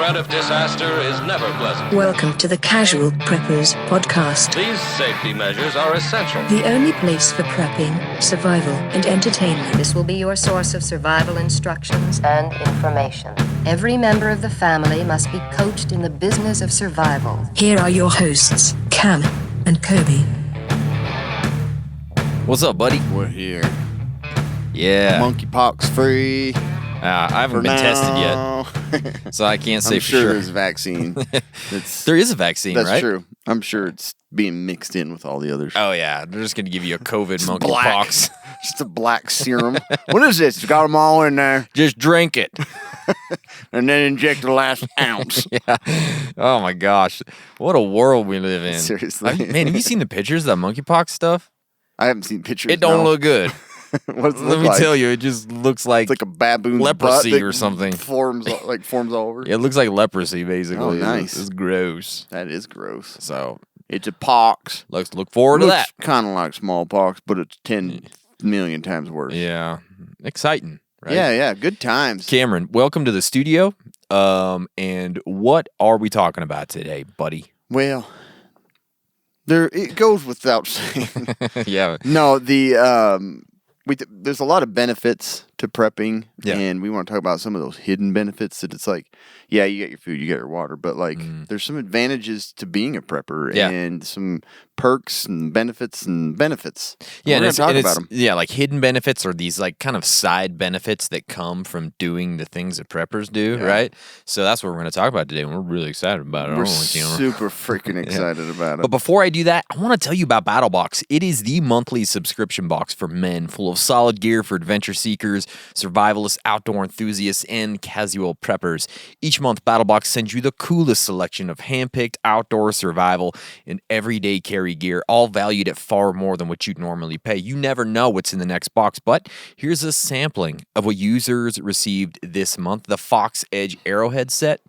threat of disaster is never pleasant. Welcome to the Casual Preppers podcast. These safety measures are essential. The only place for prepping, survival, and entertainment. This will be your source of survival instructions and information. Every member of the family must be coached in the business of survival. Here are your hosts, Cam and Kobe. What's up, buddy? We're here. Yeah. Monkeypox free. I haven't been tested yet, so I can't say I'm for sure sure. there's a vaccine. There is a vaccine, That's right? true. I'm sure it's being mixed in with all the others. Oh, yeah. They're just going to give you a COVID Just monkeypox. Just a black serum. What is this? Got them all in there. Just drink it. And then inject the last ounce. Yeah. Oh, my gosh. What a world we live in. Seriously. Man, have you seen the pictures of that monkeypox stuff? I haven't seen pictures. It don't no. look good. What does it Let look me like? tell you, it just looks like, It's like a baboon's leprosy butt that or something. Forms all over. It looks like leprosy, basically. Oh, nice. It's gross. That is gross. So It's a pox. let's look forward to that. Kind of like smallpox, but it's 10 million times worse. Yeah. Exciting, right? Yeah. Good times. Cameron, welcome to the studio. And what are we talking about today, buddy? Well, it goes without saying. Yeah. No, there's a lot of benefits to prepping, Yeah. and we want to talk about some of those hidden benefits that it's like, yeah, you get your food, you get your water, but like there's some advantages to being a prepper Yeah. and some perks and benefits. Yeah, we're and going it's, to talk and about it's- them. Yeah, like hidden benefits are these like kind of side benefits that come from doing the things that preppers do, right? So that's what we're going to talk about today, and we're really excited about it. We're aren't we, Cameron? super freaking excited about it. But before I do that, I want to tell you about BattleBox. It is the monthly subscription box for men, full of solid gear for adventure seekers, survivalists, outdoor enthusiasts, and casual preppers. Each month, BattleBox sends you the coolest selection of handpicked outdoor survival and everyday carry gear, all valued at far more than what you'd normally pay. You never know what's in the next box, but here's a sampling of what users received this month. The Fox Edge Arrowhead set.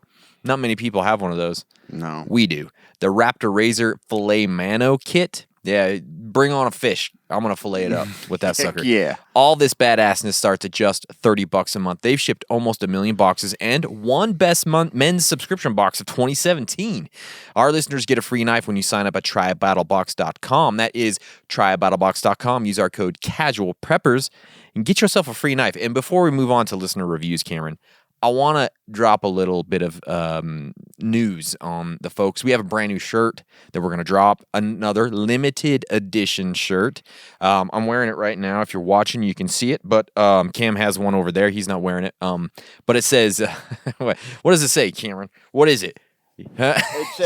Not many people have one of those. No. We do. The Raptor Razor Filet Mano Kit. Yeah, bring on a fish. I'm going to fillet it up with that Heck sucker. yeah. All this badassness starts at just $30 a month. They've shipped almost 1 million boxes and won Best Men's Subscription Box of 2017. Our listeners get a free knife when you sign up at trybattlebox.com. That is trybattlebox.com. Use our code CASUALPREPPERS and get yourself a free knife. And before we move on to listener reviews, Cameron, I want to drop a little bit of news on the folks. We have a brand new shirt that we're going to drop, another limited edition shirt. I'm wearing it right now. If you're watching, you can see it, but Cam has one over there. He's not wearing it. But it says, what does it say, Cameron? What is it? He's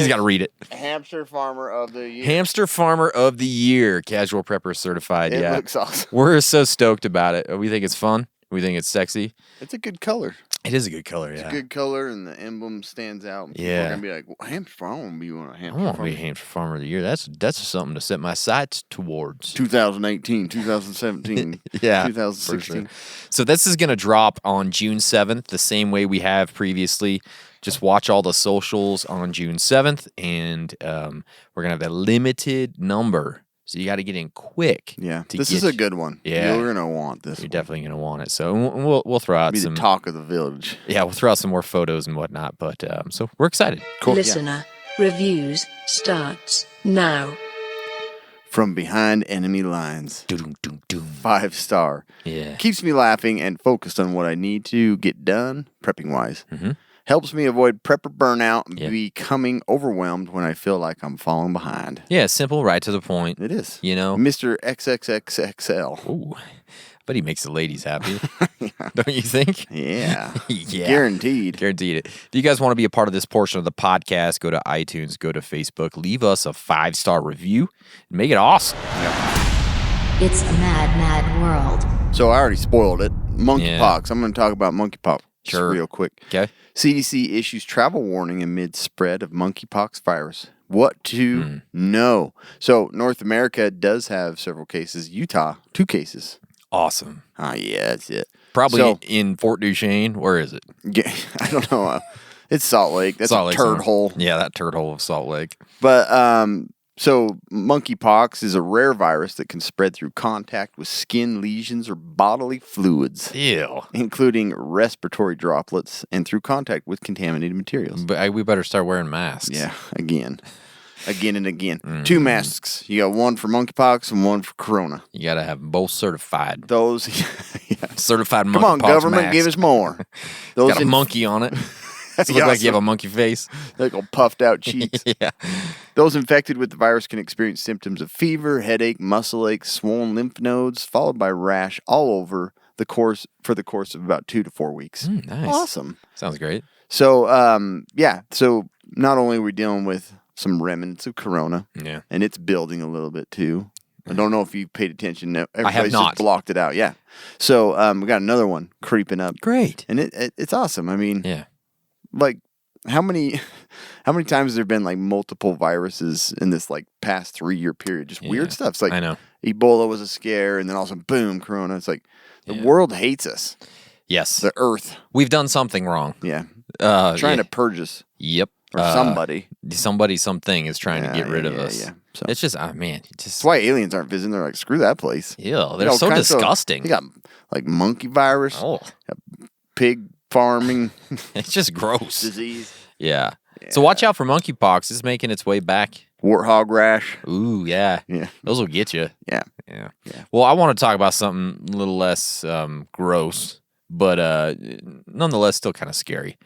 got to read it. Hamster Farmer of the Year. Hamster Farmer of the Year, Casual Prepper certified. It yeah, looks awesome. We're so stoked about it. We think it's fun. We think it's sexy. It's a good color. It is a good color, It's yeah. a good color, and the emblem stands out. People Yeah. are gonna be like, well, hamster farm. I want to be one of I hamster want to be farm. Hamster Farmer of the Year. That's something to set my sights towards. 2018, 2017, Yeah, 2016. So this is going to drop on June 7th, the same way we have previously. Just watch all the socials on June 7th, and we're going to have a limited number. So you got to get in quick. Yeah, to this get- is a good one. Yeah. You're gonna want this. You're one. definitely going to want it. So we'll throw out Be some the talk of the village. Yeah, we'll throw out some more photos and whatnot. But so we're excited. Cool. Yeah. Listener reviews starts now. From behind enemy lines, Doom, doom, doom. 5-star. Yeah. Keeps me laughing and focused on what I need to get done, prepping wise. Mhm. Helps me avoid prepper burnout and Yeah. becoming overwhelmed when I feel like I'm falling behind. Yeah, simple, right to the point. It is. You know? Mr. XXXXL. Ooh, but he makes the ladies happy. Don't you think? Yeah. Yeah. Guaranteed. Guaranteed it. If you guys want to be a part of this portion of the podcast, go to iTunes, go to Facebook, leave us a 5-star review, and make it awesome. It's a mad, mad world. So I already spoiled it. Monkeypox. I'm going to talk about monkeypox Sure. real quick. Okay. CDC issues travel warning amid spread of monkeypox virus. What to know? So North America does have several cases. Utah, 2 cases. Awesome. Yeah, that's it. Probably So- in Fort Duchesne. Where is it? Yeah, I don't know. It's Salt Lake. That's Salt a Lake turd somewhere. hole. Yeah, that turd hole of Salt Lake. But So, monkeypox is a rare virus that can spread through contact with skin lesions or bodily fluids, Ew. including respiratory droplets and through contact with contaminated materials. But we better start wearing masks. Yeah, again and again. 2 masks. You got one for monkeypox and one for corona. You got to have them both certified. Those, yeah. Certified monkeypox Come on, government, masks. give us more. Those Got a monkey on it. Does it look like you have a monkey face? Like a puffed out cheeks. Yeah. Those infected with the virus can experience symptoms of fever, headache, muscle aches, swollen lymph nodes, followed by rash all over the course of about 2 to 4 weeks. Nice. Awesome. Sounds great. So, So not only are we dealing with some remnants of corona, Yeah. and it's building a little bit too. I don't know if you paid attention. Everybody's not. just blocked it out. Yeah. So we got another one creeping up. Great. And it's awesome. I mean, Yeah. like how many times has there been like multiple viruses in this like past 3-year period? Just weird stuff. It's like I know. Ebola was a scare, and then all of a sudden, boom, corona. It's like the Yeah. world hates us. Yes. The earth. We've done something wrong. Yeah. Trying Trying to purge us. Yep. Or somebody. Something is trying to get rid of us. Yeah. So It's just, man, that's why aliens aren't visiting. They're like, screw that place. ew, They they're got all so kinds of- disgusting. They got like monkey virus, Oh, pig farming it's just gross. disease, Yeah. So watch out for monkeypox. It's making its way back. warthog rash. Ooh, yeah. Yeah. Those will get you. Yeah. Yeah. Well, I want to talk about something a little less gross, but nonetheless still kind of scary.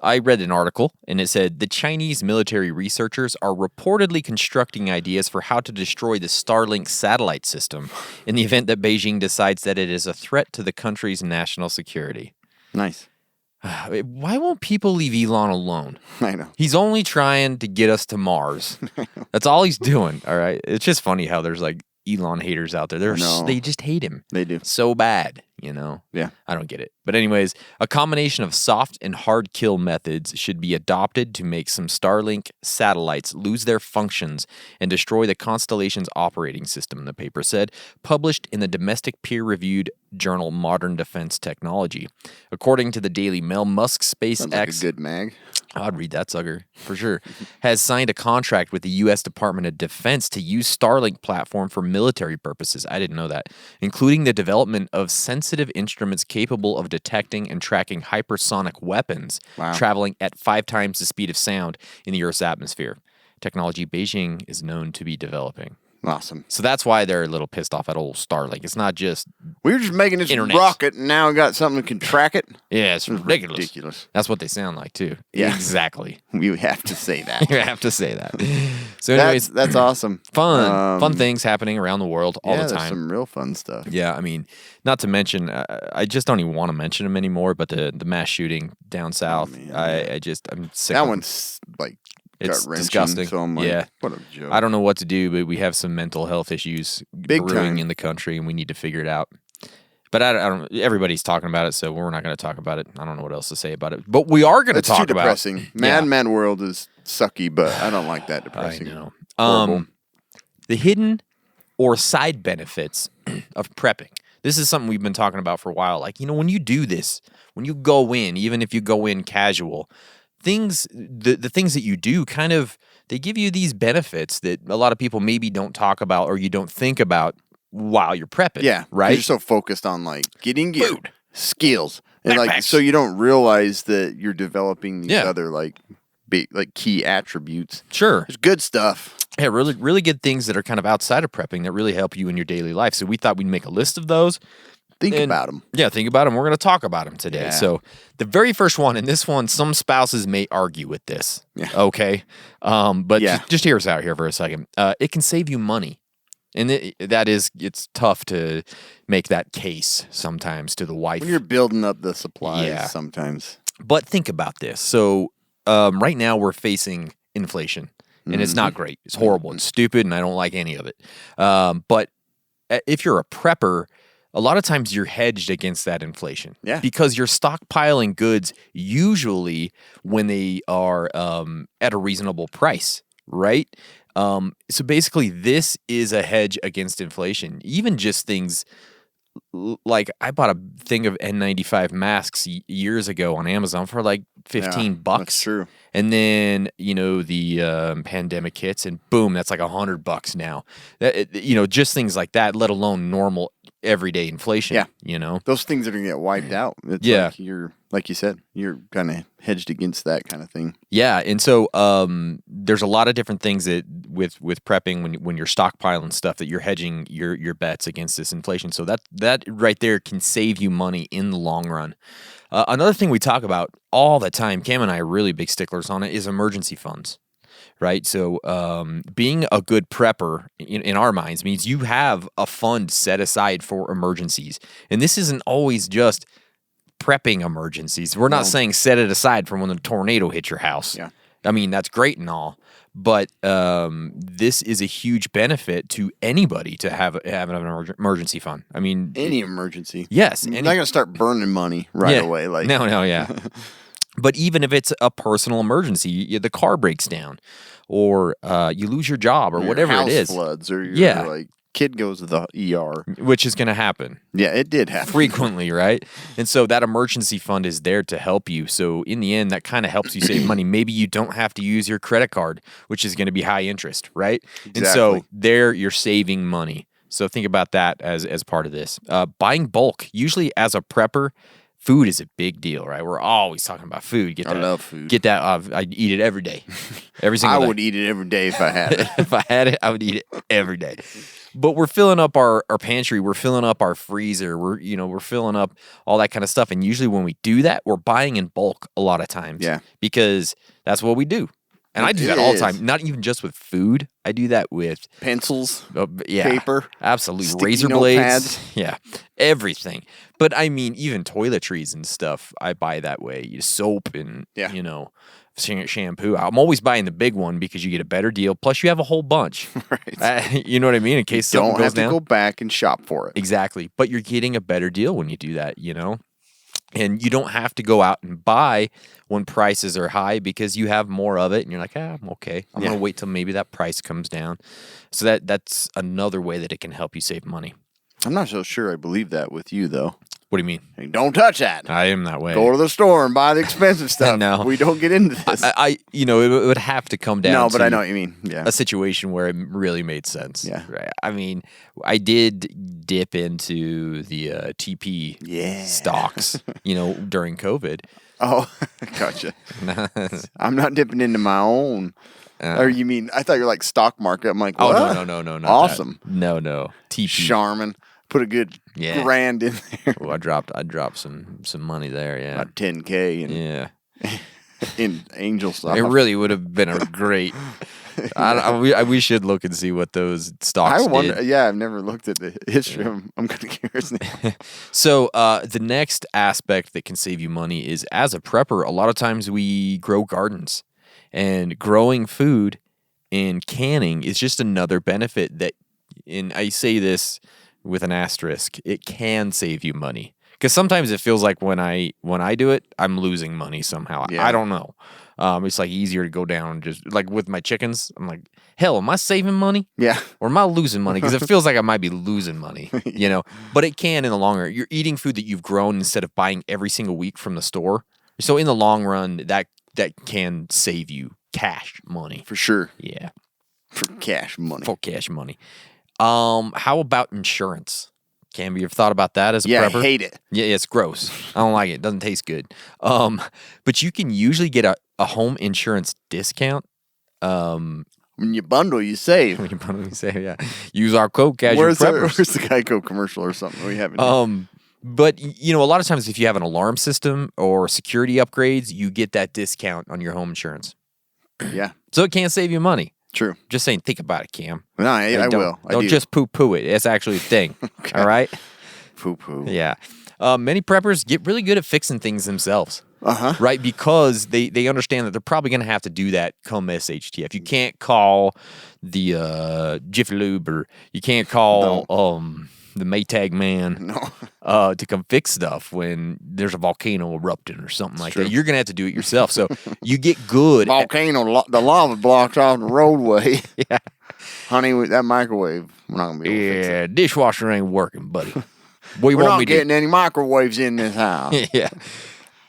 I read an article, and it said the Chinese military researchers are reportedly constructing ideas for how to destroy the Starlink satellite system in the event that Beijing decides that it is a threat to the country's national security. Nice. Why won't people leave Elon alone? I know. He's only trying to get us to Mars. That's all he's doing, all right? It's just funny how there's like Elon haters out there. They just hate him. They do. So bad, you know? Yeah. I don't get it. But anyways, a combination of soft and hard kill methods should be adopted to make some Starlink satellites lose their functions and destroy the constellation's operating system, the paper said, published in the domestic peer-reviewed journal Modern Defense Technology. According to the Daily Mail, Musk's Sounds like a SpaceX... good mag. I'd read that sucker for sure. Has signed a contract with the U.S. Department of Defense to use Starlink platform for military purposes. I didn't know that, including the development of sensitive instruments capable of detecting and tracking hypersonic weapons traveling at 5 times the speed of sound in the Earth's atmosphere. Technology Beijing is known to be developing. Awesome. So that's why they're a little pissed off at old Starlink. It's not just We were just making this Internet. rocket, and now we got something that can track it. yeah, it's ridiculous. Ridiculous. That's what they sound like too. Yeah. Exactly. You have to say that. You have to say that. So, anyways, That's awesome. fun things happening around the world all the There's time. some real fun stuff. Yeah, I mean, not to mention, I just don't even want to mention them anymore. But the mass shooting down south, I'm sick. That of one's like It's gut-wrenching, disgusting. So I'm like, Yeah. what a joke. I don't know what to do, but we have some mental health issues Big brewing time. in the country, and we need to figure it out. But I don't. Everybody's talking about it, so we're not going to talk about it. I don't know what else to say about it. But we are going to That's talk too about. depressing. Mad World is sucky, but I don't like that I depressing. know. Horrible. The hidden or side benefits of prepping. This is something we've been talking about for a while. Like, when you do this, when you go in, even if you go in casual, the things that you do kind of, they give you these benefits that a lot of people maybe don't talk about or you don't think about while you're prepping. Yeah, 'cause right? You're so focused on like getting gear, Food. skills, and like Backpacks. so you don't realize that you're developing these Yeah. other like big like key attributes. Sure. There's good stuff. Yeah, really, really good things that are kind of outside of prepping that really help you in your daily life. So we thought we'd make a list of those. Think And- about them. Yeah, think about them. We're going to talk about them today. Yeah. So the very first one, and this one, some spouses may argue with this. Yeah. Okay. But Yeah. just hear us out here for a second. It can save you money. And it's tough to make that case sometimes to the wife. When you're building up the supplies, Yeah. sometimes. But think about this. So right now we're facing inflation, and it's not great. It's horrible. It's stupid, and I don't like any of it. But if you're a prepper, a lot of times you're hedged against that inflation. Yeah. Because you're stockpiling goods usually when they are at a reasonable price, right? So basically, this is a hedge against inflation. Even just things like I bought a thing of N95 masks years ago on Amazon for like $15. That's true. And then, the pandemic hits and boom, that's like $100 now. Just things like that, let alone normal everyday inflation. Yeah. Those things are going to get wiped out. It's like you said, you're kind of hedged against that kind of thing. Yeah. And so there's a lot of different things that with prepping when you're stockpiling stuff that you're hedging your bets against this inflation. So that right there can save you money in the long run. Another thing we talk about all the time, Cam and I are really big sticklers on it, is emergency funds, right? So being a good prepper in our minds means you have a fund set aside for emergencies. And this isn't always just prepping emergencies. We're not saying set it aside for when the tornado hits your house. Yeah. I mean, that's great and all, but this is a huge benefit to anybody to have an emergency fund. I mean, any emergency. Yes. You're not going to start burning money right away. Like No, yeah. But even if it's a personal emergency, the car breaks down, or you lose your job, or whatever house it is, floods, or your like kid goes to the ER, which is going to happen. Yeah, it did happen frequently, right? And so that emergency fund is there to help you. So in the end, that kind of helps you save money. Maybe you don't have to use your credit card, which is going to be high interest, right? Exactly. And so there, you're saving money. So think about that as part of this. Buying bulk, usually as a prepper, food is a big deal, right? We're always talking about food. I love food. Get that. I'd eat it every day. Every single day. I would eat it every day if I had it. If I had it, I would eat it every day. But we're filling up our pantry. We're filling up our freezer. We're filling up all that kind of stuff. And usually when we do that, we're buying in bulk a lot of times. Yeah. Because that's what we do. And I do that all the time. Not even just with food. I do that with pencils, paper, absolutely, sticky razor blades, notepads. Yeah, everything. But I mean, even toiletries and stuff, I buy that way. Soap and shampoo. I'm always buying the big one because you get a better deal. Plus, you have a whole bunch. Right. You know what I mean? In case something goes down, don't have to go back and shop for it. Exactly. But you're getting a better deal when you do that. And you don't have to go out and buy when prices are high because you have more of it and you're like, I'm okay. I'm going to wait till maybe that price comes down. So that's another way that it can help you save money. I'm not so sure I believe that with you, though. What do you mean? Hey, don't touch that. I am that way. Go to the store and buy the expensive stuff. No. We don't get into this. It would have to come down No, but to I know what you mean. Yeah. a situation where it really made sense. Yeah. Right. I mean, I did dip into the TP stocks, during COVID. Oh, gotcha. I'm not dipping into my own. Or you mean, I thought you were like stock market. I'm like, what? Oh, no. Not awesome. That. No. TP. Charmin. Put a good grand in there. Oh, I dropped some money there, yeah. About 10K in Angel stock. It really would have been a great. We should look and see what those stocks I wonder. did. Yeah, I've never looked at the history. I'm kind of curious now. So the next aspect that can save you money is, as a prepper, a lot of times we grow gardens, and growing food and canning is just another benefit that, and I say this with an asterisk, it can save you money. Because sometimes it feels like when I do it, I'm losing money somehow. Yeah. I don't know. It's like easier to go down and just like with my chickens. I'm like, hell, am I saving money? Yeah. Or am I losing money? Because it feels like I might be losing money, But it can in the long run. You're eating food that you've grown instead of buying every single week from the store. So in the long run, that can save you cash money. For sure. Yeah. For cash money. How about insurance? Cam, you ever thought about that as a prepper? I hate it. Yeah, it's gross. I don't like it. It doesn't taste good. But you can usually get a home insurance discount. When you bundle, you save. When you bundle, you save, yeah. Use our code, Casual Preppers. Where's the Geico commercial or something we haven't? But, a lot of times if you have an alarm system or security upgrades, you get that discount on your home insurance. Yeah. So it can save you money. True. Just saying, think about it, Cam. No, I will. Don't just poo-poo it. It's actually a thing. Okay. All right? Poo-poo. Yeah. Many preppers get really good at fixing things themselves. Uh-huh. Right? Because they understand that they're probably going to have to do that come SHTF. You can't call the Jiffy Lube, or you can't call the Maytag man to come fix stuff when there's a volcano erupting or something like that. You're going to have to do it yourself. So you get good. Volcano, the lava blocks off the roadway. Yeah. Honey, with that microwave, we're not going to be able to fix it. Yeah, dishwasher ain't working, buddy. What do you We're want not me to getting any microwaves in this house. yeah.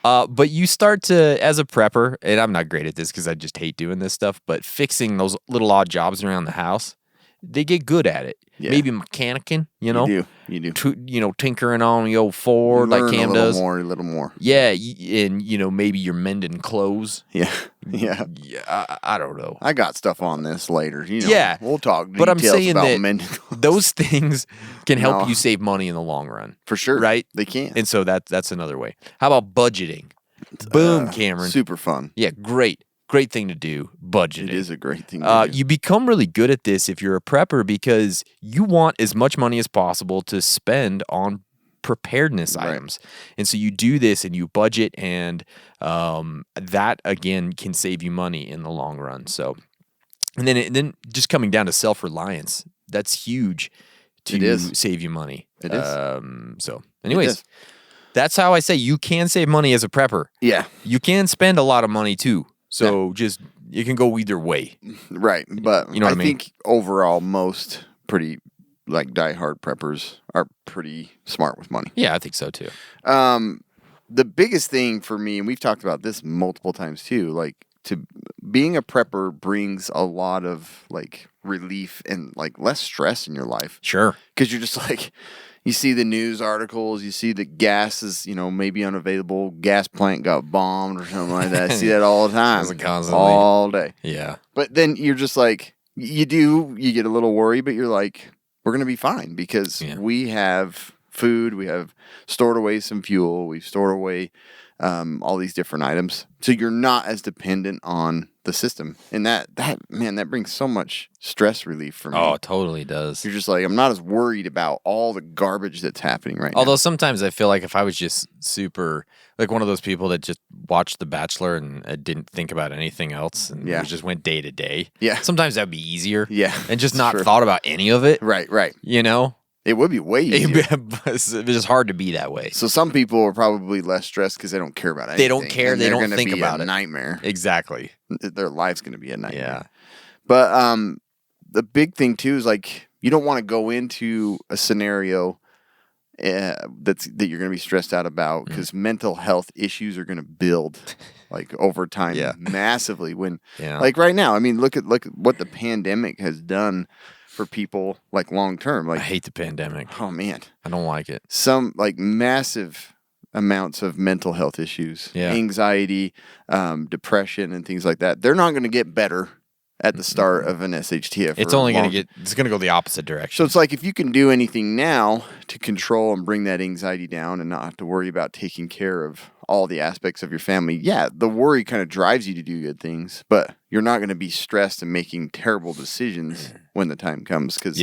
But you start to, as a prepper, and I'm not great at this because I just hate doing this stuff, but fixing those little odd jobs around the house, they get good at it. Yeah. Maybe mechanicking, you know? You do. Tinkering on the old Ford like Learn Cam a little does. more, a little more. Yeah, and, maybe you're mending clothes. Yeah. Yeah. Yeah, I don't know. I got stuff on this later. Yeah. We'll talk But I'm details saying about that mending. those things can help No. you save money in the long run. For sure. Right? They can. And so that's another way. How about budgeting? Boom, Cameron. Super fun. Yeah, great. Great thing to do, budgeting. It is a great thing to do. You become really good at this if you're a prepper because you want as much money as possible to spend on preparedness items. And so you do this and you budget, and that, again, can save you money in the long run. So, and then just coming down to self-reliance, that's huge to save you money. It is. So, anyways, that's how I say you can save money as a prepper. Yeah. You can spend a lot of money too. So just, it can go either way. Right. But you know what I mean? think overall, most pretty like diehard preppers are pretty smart with money. Yeah, I think so too. The biggest thing for me, and we've talked about this multiple times too, like being a prepper brings a lot of like relief and like less stress in your life. Sure. Because you're just like, you see the news articles, you see that gas is, maybe unavailable, gas plant got bombed or something like that. I see that all the time. Constantly. All day. Yeah. But then you're just like, you get a little worried, but you're like, we're going to be fine because we have food, we have stored away some fuel, we've stored away all these different items. So you're not as dependent on the system. And that brings so much stress relief for me. Oh, it totally does. You're just like, I'm not as worried about all the garbage that's happening right now. Although sometimes I feel like if I was just super, like one of those people that just watched The Bachelor and didn't think about anything else and just went day to day. Yeah. Sometimes that'd be easier. Yeah. And just not thought about any of it. Right. It would be way easier. It's just hard to be that way. So some people are probably less stressed because they don't care about anything. They don't care. And they they're don't gonna think be about a it. nightmare. Exactly. Their life's going to be a nightmare. Yeah. But the big thing too is like you don't want to go into a scenario that you're going to be stressed out about because mental health issues are going to build like over time massively. When like right now, I mean, look at what the pandemic has done for people like long term. Like I hate the pandemic. Oh man, I don't like it. Some like massive amounts of mental health issues, anxiety, depression, and things like that. They're not going to get better at the start of an SHTF. It's only going to it's going to go the opposite direction. So it's like if you can do anything now to control and bring that anxiety down and not have to worry about taking care of all the aspects of your family, the worry kind of drives you to do good things, but you're not going to be stressed and making terrible decisions when the time comes because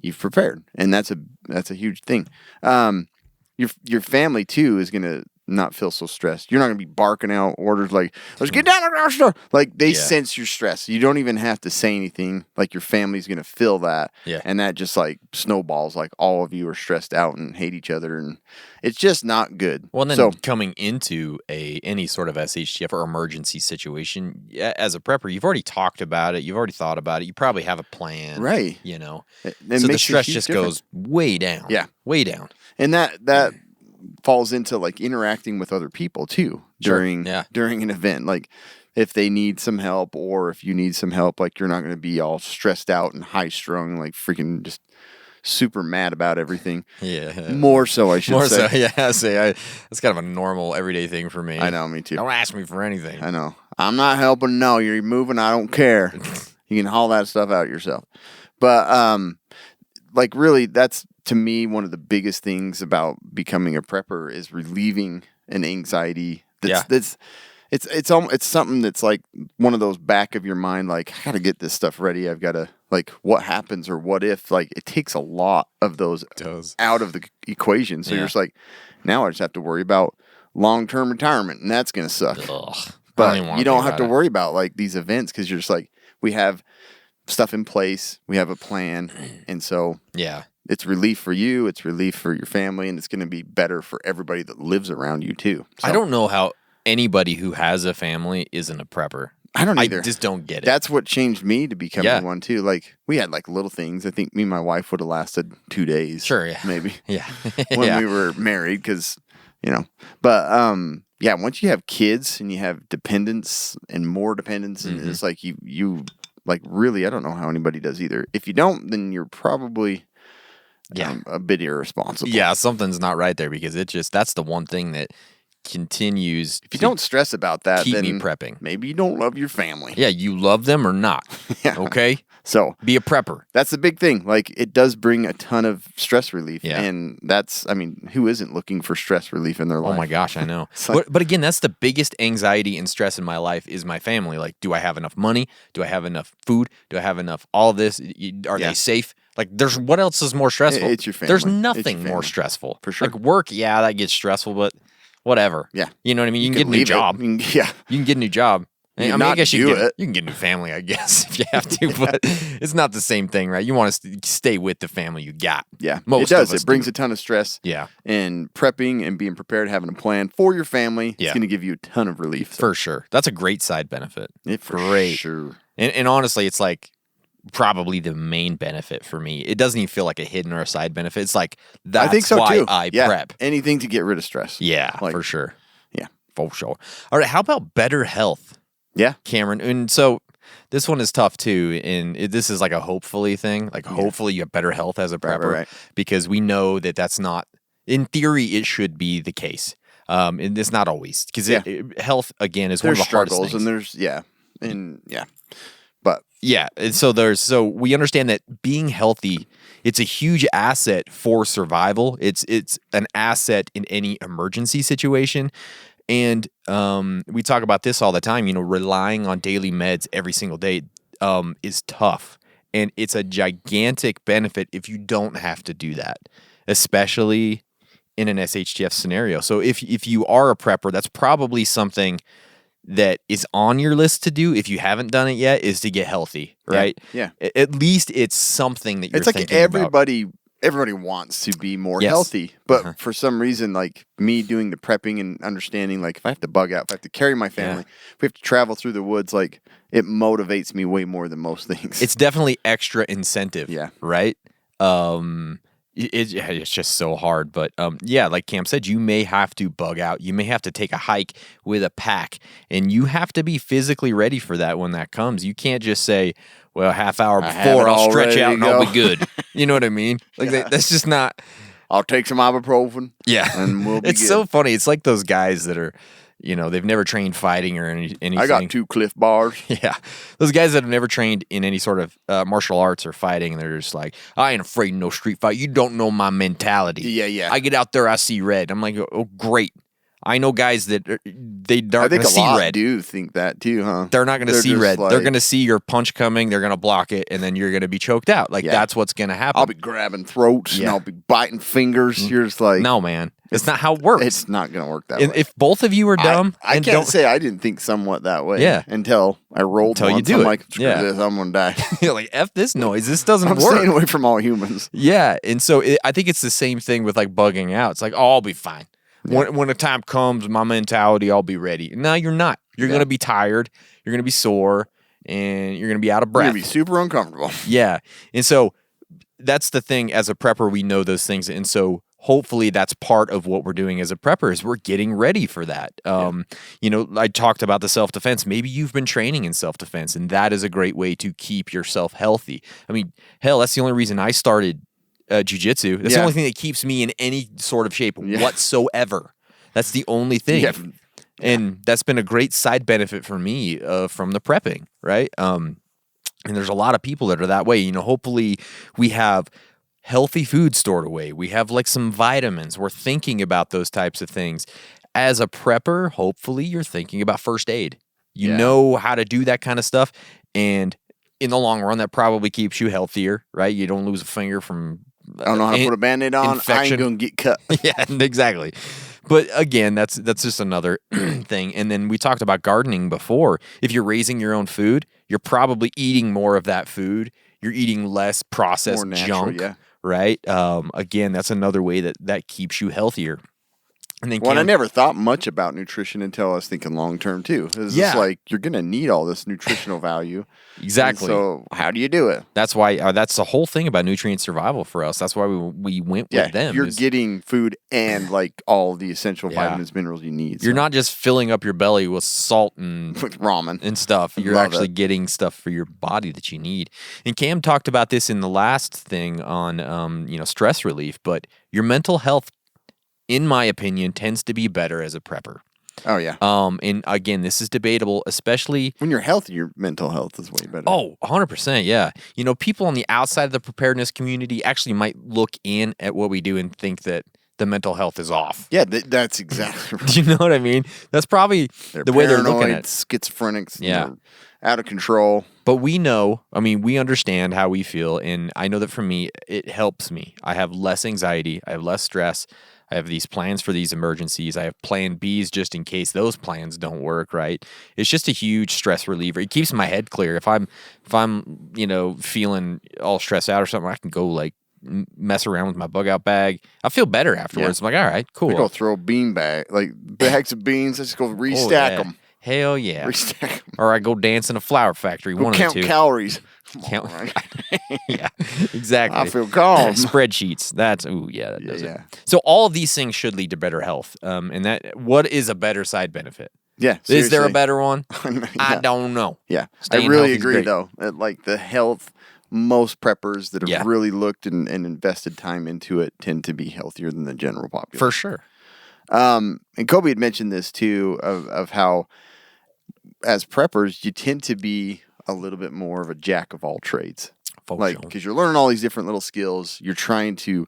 you've prepared, and that's a huge thing. Your family too is going to not feel so stressed. You're not going to be barking out orders like, let's get down to the grocery store. Like they sense your stress. You don't even have to say anything. Like your family's going to feel that. Yeah. And that just like snowballs, like all of you are stressed out and hate each other. And it's just not good. Well, and then coming into any sort of SHTF or emergency situation, as a prepper, you've already talked about it. You've already thought about it. You probably have a plan. Right. So It the makes a stress huge just difference. goes way down. Yeah. Way down. And that falls into like interacting with other people too during an event. Like if they need some help or if you need some help, like you're not going to be all stressed out and high strung, like freaking just super mad about everything. Yeah. More so, I should say. More so, yeah. That's kind of a normal everyday thing for me. I know, me too. Don't ask me for anything. I know. I'm not helping. No, you're moving. I don't care. You can haul that stuff out yourself. But like really, that's to me one of the biggest things about becoming a prepper is relieving an anxiety. It's something that's like one of those back of your mind. Like I got to get this stuff ready. I've got to like what happens or what if. Like it takes a lot of those out of the equation. So you're just like, now I just have to worry about long-term retirement, and that's gonna suck. Ugh. But you don't have to worry about like these events because you're just like, we have stuff in place, we have a plan, and so it's relief for you, it's relief for your family, and it's going to be better for everybody that lives around you too. So, I don't know how anybody who has a family isn't a prepper. I don't either. I just don't get it. That's what changed me to becoming Yeah. one too. Like we had like little things. I think me and my wife would have lasted 2 days. Sure, yeah. Maybe. Yeah. When Yeah. we were married, because But yeah, once you have kids and you have dependents and more dependents, and it's like you like really, I don't know how anybody does either. If you don't, then you're probably a bit irresponsible. Yeah, something's not right there because that's the one thing that continues. If you don't stress about that, keep then me prepping. maybe you don't love your family. Yeah, you love them or not. Yeah. Okay? So Be a prepper. that's the big thing. Like it does bring a ton of stress relief. Yeah. And that's, I mean, who isn't looking for stress relief in their life? Oh my gosh, I know. It's like- but again, that's the biggest anxiety and stress in my life is my family. Like, do I have enough money? Do I have enough food? Do I have enough all this? Are Yeah. they safe? Like, there's what else is more stressful? It's your family. There's It's your nothing more family. stressful. For sure. Like work, yeah, that gets stressful, but whatever. Yeah. You know what I mean? You can get a new leave it. job. You can- yeah. You can get a new job. You I can mean, I not guess you do can, it. you can get a new family, I guess, if you have to, but it's not the same thing, right? You want to stay with the family you got. Yeah. Most it does. of us It brings do. a ton of stress. Yeah. And prepping and being prepared, having a plan for your family, Yeah. it's going to give you a ton of relief. For sure. That's a great side benefit. For great. sure. And honestly, it's like probably the main benefit for me. It doesn't even feel like a hidden or a side benefit. It's like that's I think so why too. I Yeah. prep. Anything to get rid of stress. Yeah, Like- for sure. Yeah. For sure. All right, how about better health, Yeah. Cameron? And so this one is tough too, and this is like a hopefully thing. Like hopefully you have better health as a prepper, right. because we know that that's not. In theory, it should be the case, and it's not always because Yeah. health again is There's one of the hardest struggles things. and there's, But Yeah, and so we understand that being healthy, it's a huge asset for survival. It's an asset in any emergency situation. And we talk about this all the time, relying on daily meds every single day is tough. And it's a gigantic benefit if you don't have to do that, especially in an SHTF scenario. So if you are a prepper, that's probably something that is on your list to do if you haven't done it yet, is to get healthy, right? Yeah. At least it's something that you're it's like thinking about. everybody wants to be more Yes. healthy. But for some reason, like me doing the prepping and understanding, like if I have to bug out, if I have to carry my family, if we have to travel through the woods, like it motivates me way more than most things. It's definitely extra incentive, Yeah. right? It's just so hard, but yeah, like Cam said, you may have to bug out. You may have to take a hike with a pack, and you have to be physically ready for that when that comes. You can't just say, "Well, a half hour have before it I'll all stretch ready out to and I'll go." be good." You know what I mean? Like that's just not. I'll take some ibuprofen. Yeah, And we'll be it's good. so funny. It's like those guys that are, they've never trained fighting or anything. I got 2 Cliff Bars. Yeah, those guys that have never trained in any sort of martial arts or fighting, and they're just like, I ain't afraid of no street fight. You don't know my mentality. Yeah. I get out there, I see red. I'm like, oh, great. I know guys that they I aren't going think to a see lot red. do think that too, huh? They're not going to They're see just red. They're like, going to see your punch coming. They're going to block it, and then you're going to be choked out. Like, Yeah. that's what's going to happen. I'll be grabbing throats and Yeah. I'll be biting fingers. You're just like, No, man. It's not how it works. it's not going to work that And way. if both of you are dumb, I and can't don't, say I didn't think somewhat that way. Yeah. Until I rolled Until you once. do I'm it. like, screw Yeah. this, I'm going to die. you're like, F this noise. This doesn't I'm work. staying away from all humans. Yeah, and so I think it's the same thing with like bugging out. It's like, oh, I'll be fine. When the time comes, my mentality, I'll be ready. No, you're not. You're going to be tired. You're going to be sore, and you're going to be out of You're breath. going to be super uncomfortable. Yeah, and so that's the thing. As a prepper, we know those things, and so hopefully that's part of what we're doing as a prepper is we're getting ready for that. I talked about the self-defense. Maybe you've been training in self-defense, and that is a great way to keep yourself healthy. I mean, hell, that's the only reason I started jiu-jitsu. That's the Yeah. only thing that keeps me in any sort of shape Yeah. whatsoever. That's the only thing. Yeah. And that's been a great side benefit for me from the prepping, right? And there's a lot of people that are that way. Hopefully we have healthy food stored away. We have like some vitamins. We're thinking about those types of things. As a prepper, hopefully you're thinking about first aid. You Yeah. know how to do that kind of stuff. And in the long run, that probably keeps you healthier, right? You don't lose a finger from I don't know how to put a Band-Aid on. I infection. ain't going to get cut. Yeah, exactly. But again, that's just another thing. And then we talked about gardening before. If you're raising your own food, you're probably eating more of that food. You're eating less processed More natural, junk, yeah. right? Again, that's another way that keeps you healthier. And then Well, I Cam, never thought much about nutrition until I was thinking long term too. It's Yeah. just like you're gonna need all this nutritional value. exactly. And so how do you do it? That's why that's the whole thing about nutrient survival for us. That's why we went Yeah, with them. you're is getting food and like all the essential Yeah. vitamins, minerals you need. you're so- not just filling up your belly with salt and with ramen. and stuff. You're Love actually it. getting stuff for your body that you need. And Cam talked about this in the last thing on stress relief, but your mental health, in my opinion, tends to be better as a prepper. Oh yeah. And again, this is debatable, especially When you're healthy, your mental health is way better. Oh, 100%, yeah. People on the outside of the preparedness community actually might look in at what we do and think that the mental health is off. yeah, that's exactly right. Do you know what I mean? That's probably They're the way they're looking paranoid, at it. schizophrenics. Yeah. They're out of control. But we know, we understand how we feel. And I know that for me, it helps me. I have less anxiety. I have less stress. I have these plans for these emergencies. I have plan Bs just in case those plans don't work, right? It's just a huge stress reliever. It keeps my head clear. If I'm feeling all stressed out or something, I can go like mess around with my bug out bag. I feel better afterwards. I'm like, all right, cool. We go throw bags of beans. Let's go restack yeah. them. Hell yeah. Restack them. Or I go dance in a flower factory. Go One of count the two. calories. Count. All right. Yeah, exactly. I feel calm. Spreadsheets. That does yeah. it. So all of these things should lead to better health. And what is a better side benefit? Yeah. Is there a seriously. better one? Yeah. I don't know. Yeah, Staying I really healthy is agree great. though. That, like the health, most preppers that have Yeah. really looked and invested time into it tend to be healthier than the general population. For sure. And Kobe had mentioned this too of how as preppers you tend to be a little bit more of a jack of all trades. Like because you're learning all these different little skills, you're trying to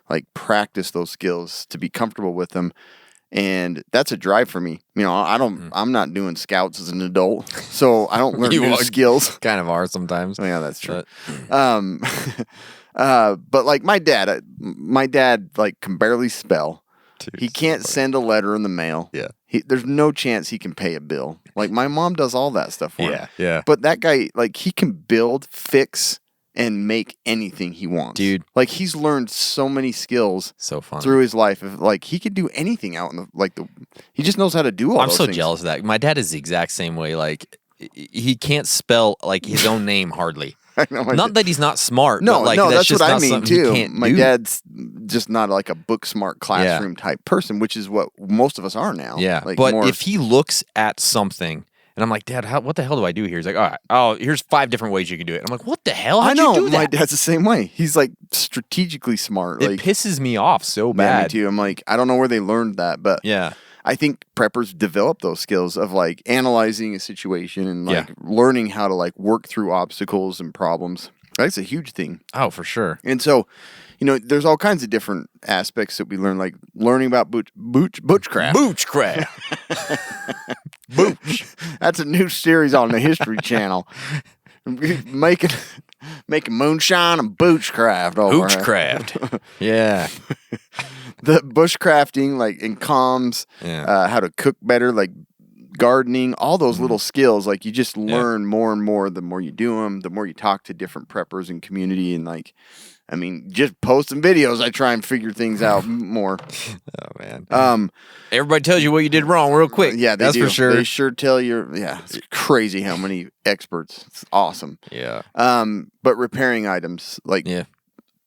like practice those skills to be comfortable with them. And that's a drive for me. I'm not doing scouts as an adult, so I don't learn You new are- skills. kind of are sometimes. Oh, yeah, that's true. But- But like my dad like can barely spell. Dude, He can't send a letter in the mail. Yeah. There's no chance he can pay a bill. Like my mom does all that stuff for him. Yeah. But that guy, like he can build, fix, and make anything he wants. Dude. Like he's learned so many skills So fun. through his life. Like he could do anything out in he just knows how to do all I'm those so things. jealous of that. My dad is the exact same way. Like he can't spell like his own name hardly. I know my Not that he's not smart. No, but like, no, that's just what I not mean something he too. can't My do. dad's just not like a book smart classroom type person, which is what most of us are now. Yeah, like but more, if he looks at something and I'm like, Dad, what the hell do I do here? He's like, all right, oh, here's 5 different ways you can do it. I'm like, what the hell? I How'd know you do that? my dad's the same way. He's like strategically smart. It Like pisses me off so yeah, me bad. too. I'm like, I don't know where they learned that, but Yeah. I think preppers develop those skills of like analyzing a situation and like Yeah. learning how to like work through obstacles and problems. That's a huge thing. Oh, for sure. And so, there's all kinds of different aspects that we learn, like learning about butchcraft. Boochcraft. Booch. That's a new series on the History Channel. Making moonshine and boochcraft over here. Boochcraft. Yeah. The bushcrafting, like in comms, Yeah. how to cook better, like gardening, all those Mm-hmm. little skills. Like you just learn more and more the more you do them, the more you talk to different preppers and community. And like, just posting videos, I try and figure things out more. Oh, man. Everybody tells you what you did wrong real quick. Yeah, they That's do. for sure. They sure tell you. Yeah, it's crazy how many experts. It's awesome. Yeah. But repairing items, like Yeah.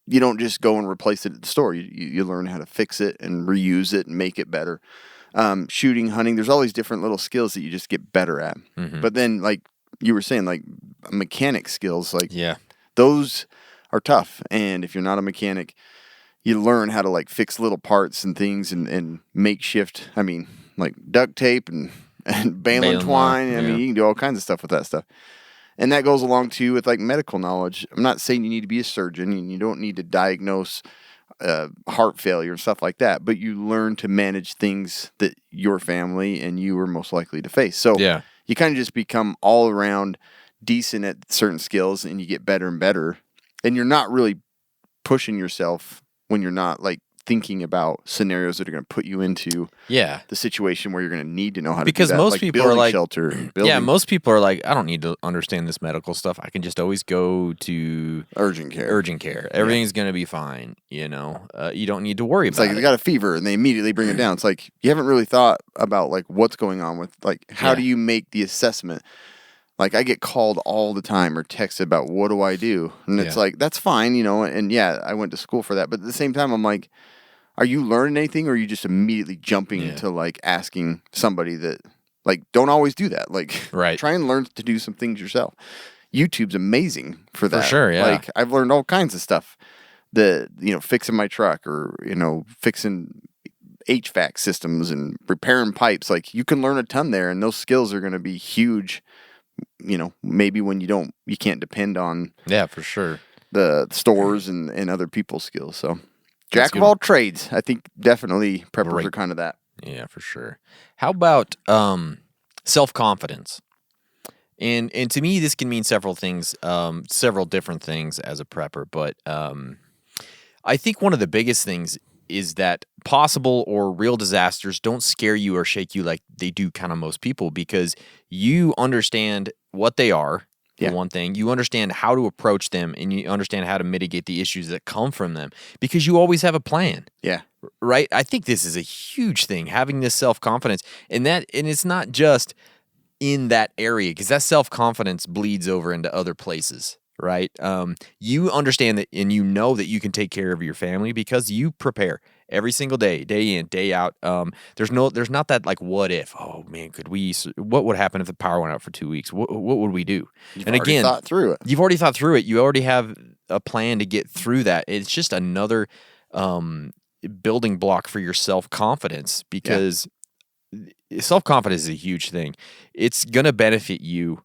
you don't just go and replace it at the store. You learn how to fix it and reuse it and make it better. Shooting, hunting, there's all these different little skills that you just get better at. Mm-hmm. But then, like you were saying, like mechanic skills, like Yeah. those are tough. And if you're not a mechanic, you learn how to like fix little parts and things and makeshift. Like duct tape and baling Baling twine. wire, yeah. You can do all kinds of stuff with that stuff. And that goes along too with like medical knowledge. I'm not saying you need to be a surgeon and you don't need to diagnose heart failure and stuff like that, but you learn to manage things that your family and you are most likely to face. So Yeah. you kind of just become all around decent at certain skills and you get better and better. And you're not really pushing yourself when you're not like thinking about scenarios that are going to put you into Yeah. the situation where you're going to need to know how to Because do that. most like people are building like, shelter. yeah, Building most people are like, I don't need to understand this medical stuff. I can just always go to urgent care. urgent care. Everything's going to be fine. You know, you don't need to worry It's about like it. they got a fever and they immediately bring it down. It's like you haven't really thought about like what's going on with like how do you make the assessment? Like I get called all the time or texted about what do I do? And it's like that's fine, you know, and yeah, I went to school for that. But at the same time I'm like, are you learning anything or are you just immediately jumping into like asking somebody that like don't always do that. Like try and learn to do some things yourself. YouTube's amazing for that. For sure, yeah. Like I've learned all kinds of stuff that, you know, fixing my truck or, you know, fixing HVAC systems and repairing pipes. Like you can learn a ton there and those skills are going to be huge. You know, maybe when you can't depend on for sure the stores and other people's skills. So jack of all trades. I think definitely preppers are kind of that. Yeah, for sure. How about self-confidence? And to me, this can mean several things, several different things as a prepper. But I think one of the biggest things is that possible or real disasters don't scare you or shake you like they do kind of most people because you understand what they are, for one thing. You understand how to approach them and you understand how to mitigate the issues that come from them because you always have a plan. Yeah. Right? I think this is a huge thing, having this self-confidence. And it's not just in that area because that self-confidence bleeds over into other places. Right? You understand that and you know that you can take care of your family because you prepare every single day, day in, day out. There's not that like what if, oh man, what would happen if the power went out for 2 weeks? What would we do? You've already thought through it. You've already thought through it. You already have a plan to get through that. It's just another building block for your self-confidence because self-confidence is a huge thing. It's going to benefit you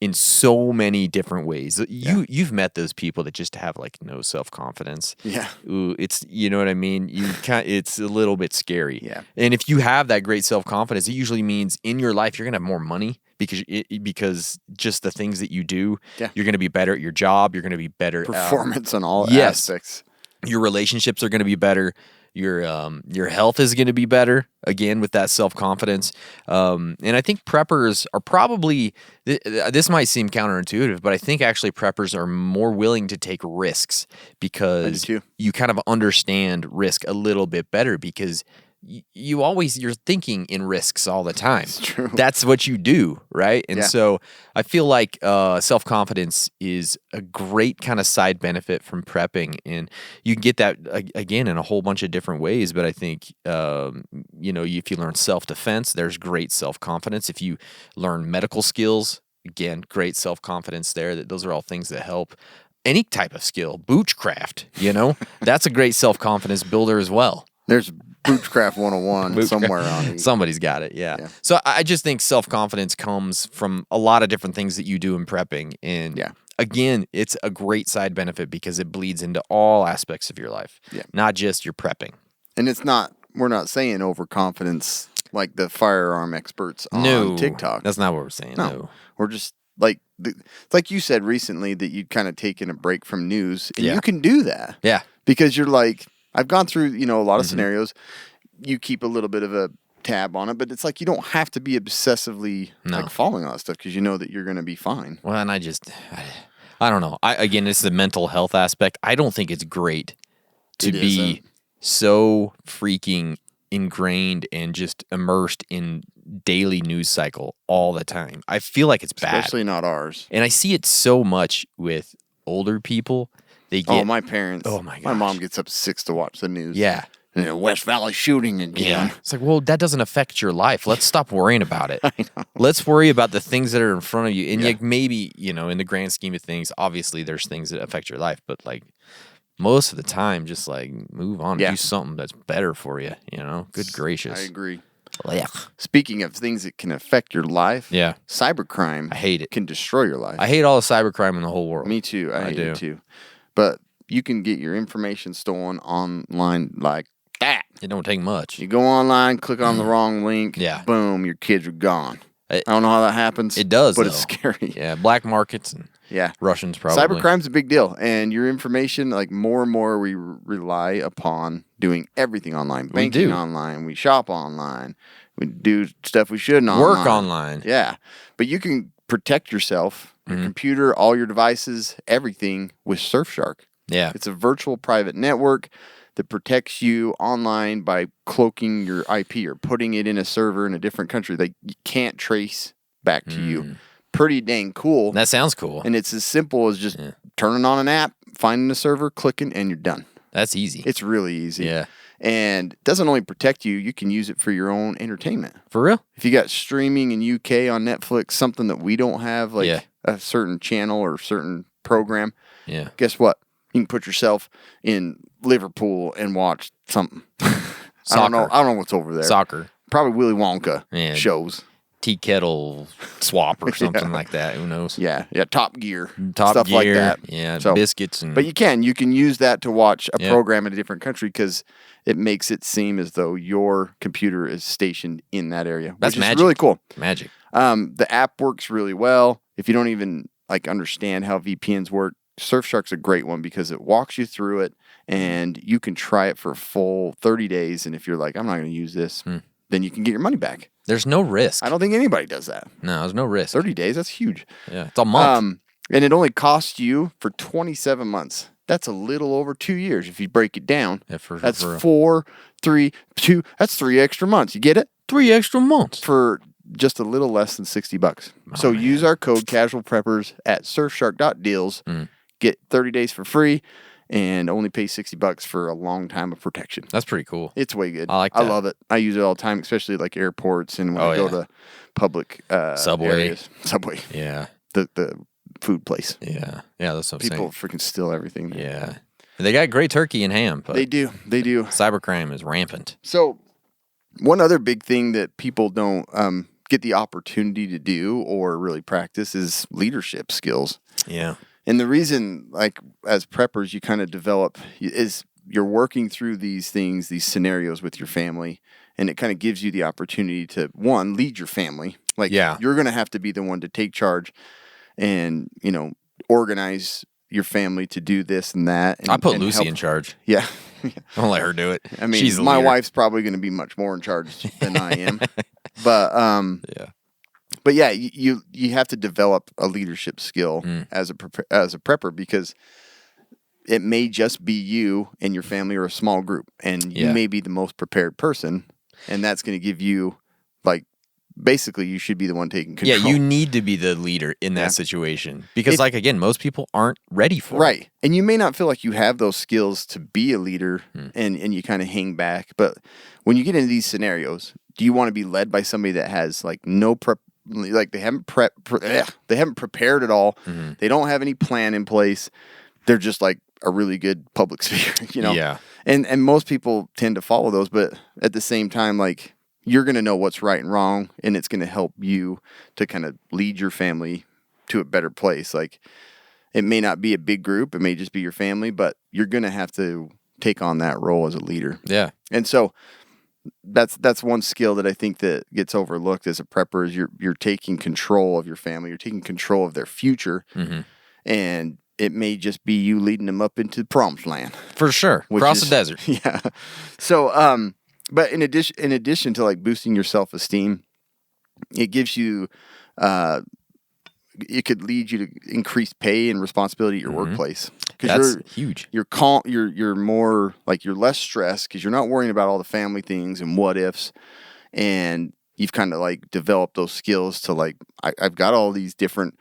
in so many different ways. You've met those people that just have like no self-confidence. Yeah. Ooh, it's, you know what I mean? It's a little bit scary. Yeah. And if you have that great self-confidence, it usually means in your life, you're going to have more money because just the things that you do, you're going to be better at your job. You're going to be better performance on all aspects. Your relationships are going to be better. Your health is going to be better, again, with that self-confidence. And I think preppers are probably, this might seem counterintuitive, but I think actually preppers are more willing to take risks because you kind of understand risk a little bit better because you're thinking in risks all the time. It's true. That's what you do, right? And so I feel like self-confidence is a great kind of side benefit from prepping, and you can get that again in a whole bunch of different ways. But I think if you learn self-defense, there's great self-confidence. If you learn medical skills, again, great self-confidence there. Those are all things that help. Any type of skill, boochcraft, that's a great self-confidence builder as well. There's Boochcraft 101 somewhere on here. Somebody's got it, yeah. So I just think self-confidence comes from a lot of different things that you do in prepping. And again, it's a great side benefit because it bleeds into all aspects of your life, not just your prepping. And we're not saying overconfidence like the firearm experts on TikTok. That's not what we're saying, no. We're just like you said recently that you'd kind of taken a break from news. And you can do that. Yeah. Because you're like, I've gone through, a lot of scenarios. You keep a little bit of a tab on it, but it's like you don't have to be obsessively like following all that stuff because you know that you're going to be fine. Well, and I don't know. Again, it's the mental health aspect. I don't think it's great to be so freaking ingrained and just immersed in daily news cycle all the time. I feel like it's bad. Especially not ours. And I see it so much with older people. My parents. Oh, my gosh. My mom gets up at 6 to watch the news. Yeah. And West Valley shooting again. Yeah. It's like, well, that doesn't affect your life. Let's stop worrying about it. I know. Let's worry about the things that are in front of you. And like maybe, in the grand scheme of things, obviously there's things that affect your life. But like most of the time, just like move on. Do something that's better for you, Good gracious. I agree. Blech. Speaking of things that can affect your life, cybercrime I hate it. Can destroy your life. I hate all the cybercrime in the whole world. Me too. I hate it too. But you can get your information stolen online like that. It don't take much. You go online, click on the wrong link, boom, your kids are gone. I don't know how that happens. It does, but though. It's scary. Yeah, black markets and Yeah. Russians probably. Cybercrime's a big deal, and your information, like more and more, we rely upon doing everything online, banking do. online, we shop online, we do stuff we shouldn't Work online. online. Yeah, but you can protect yourself, Mm-hmm. your computer, all your devices, everything with Surfshark. Yeah. It's a virtual private network that protects you online by cloaking your IP or putting it in a server in a different country that you can't trace back to you. Pretty dang cool. That sounds cool. And it's as simple as just turning on an app, finding a server, clicking, and you're done. That's easy. It's really easy. Yeah. And it doesn't only protect you, you can use it for your own entertainment. For real? If you got streaming in UK on Netflix, something that we don't have, like Yeah. a certain channel or certain program, Yeah. guess what? You can put yourself in Liverpool and watch something. I don't know what's over there. Soccer. Probably Willy Wonka Yeah. shows. Tea kettle swap or something like that. Who knows? Yeah, Top Gear, Top stuff Gear. like that. Yeah, So- biscuits and. But you can use that to watch a Yeah. program in a different country because it makes it seem as though your computer is stationed in that area. That's which magic. is really cool. Magic. The app works really well. If you don't even like understand how VPNs work, Surfshark's a great one because it walks you through it and you can try it for a full 30 days. And if you're like, I'm not going to use this, then you can get your money back. There's no risk. I don't think anybody does that. No, there's no risk. 30 days, that's huge. Yeah, it's a month. And it only costs you for 27 months. That's a little over 2 years if you break it down. Yeah, for That's real. 4, 3, 2. That's 3 extra months. You get it? 3 extra months. For just a little less than $60. So use our code Casual Preppers at surfshark.deals. Get 30 days for free and only pay $60 for a long time of protection. That's pretty cool. It's way good. I like I that. love it. I use it all the time, especially like airports and when Oh, I go yeah. to public Subway. areas. Subway. Yeah. The food place. Yeah. Yeah, that's what I'm People saying. freaking steal everything. Yeah. They got great turkey and ham, but They do. They do. cybercrime is rampant. So, one other big thing that people don't get the opportunity to do or really practice is leadership skills. Yeah. And the reason, like, as preppers, you kind of develop is you're working through these things, these scenarios with your family, and it kind of gives you the opportunity to, one, lead your family. Like, Yeah. you're going to have to be the one to take charge and, organize your family to do this and that. And, I put and Lucy help- in charge. Yeah. I'll let her do it. I mean, she's the my leader. wife's probably going to be much more in charge than I am. But Yeah. but yeah, you have to develop a leadership skill Mm. as a prepper because it may just be you and your family or a small group, and you Yeah. may be the most prepared person, and that's going to give you like basically you should be the one taking control. Yeah, you need to be the leader in that Yeah. situation because, If- like, again, most people aren't ready for it. Right. And you may not feel like you have those skills to be a leader Hmm. and you kind of hang back. But when you get into these scenarios, do you want to be led by somebody that has like no prep, like they haven't they haven't prepared at all. Mm-hmm. They don't have any plan in place. They're just like a really good public speaker, Yeah. And most people tend to follow those, but at the same time, like you're going to know what's right and wrong, and it's going to help you to kind of lead your family to a better place. Like it may not be a big group, it may just be your family, but you're going to have to take on that role as a leader. Yeah. And so that's one skill that I think that gets overlooked as a prepper is you're taking control of your family, you're taking control of their future, Mm-hmm. and it may just be you leading them up into promised land. For sure. Which Cross is- the desert. Yeah. So, but in addition to like boosting your self-esteem, it gives you, it could lead you to increased pay and responsibility at your workplace. That's huge. You're calm. You're more like you're less stressed because you're not worrying about all the family things and what ifs, and you've kind of like developed those skills to like I've got all these different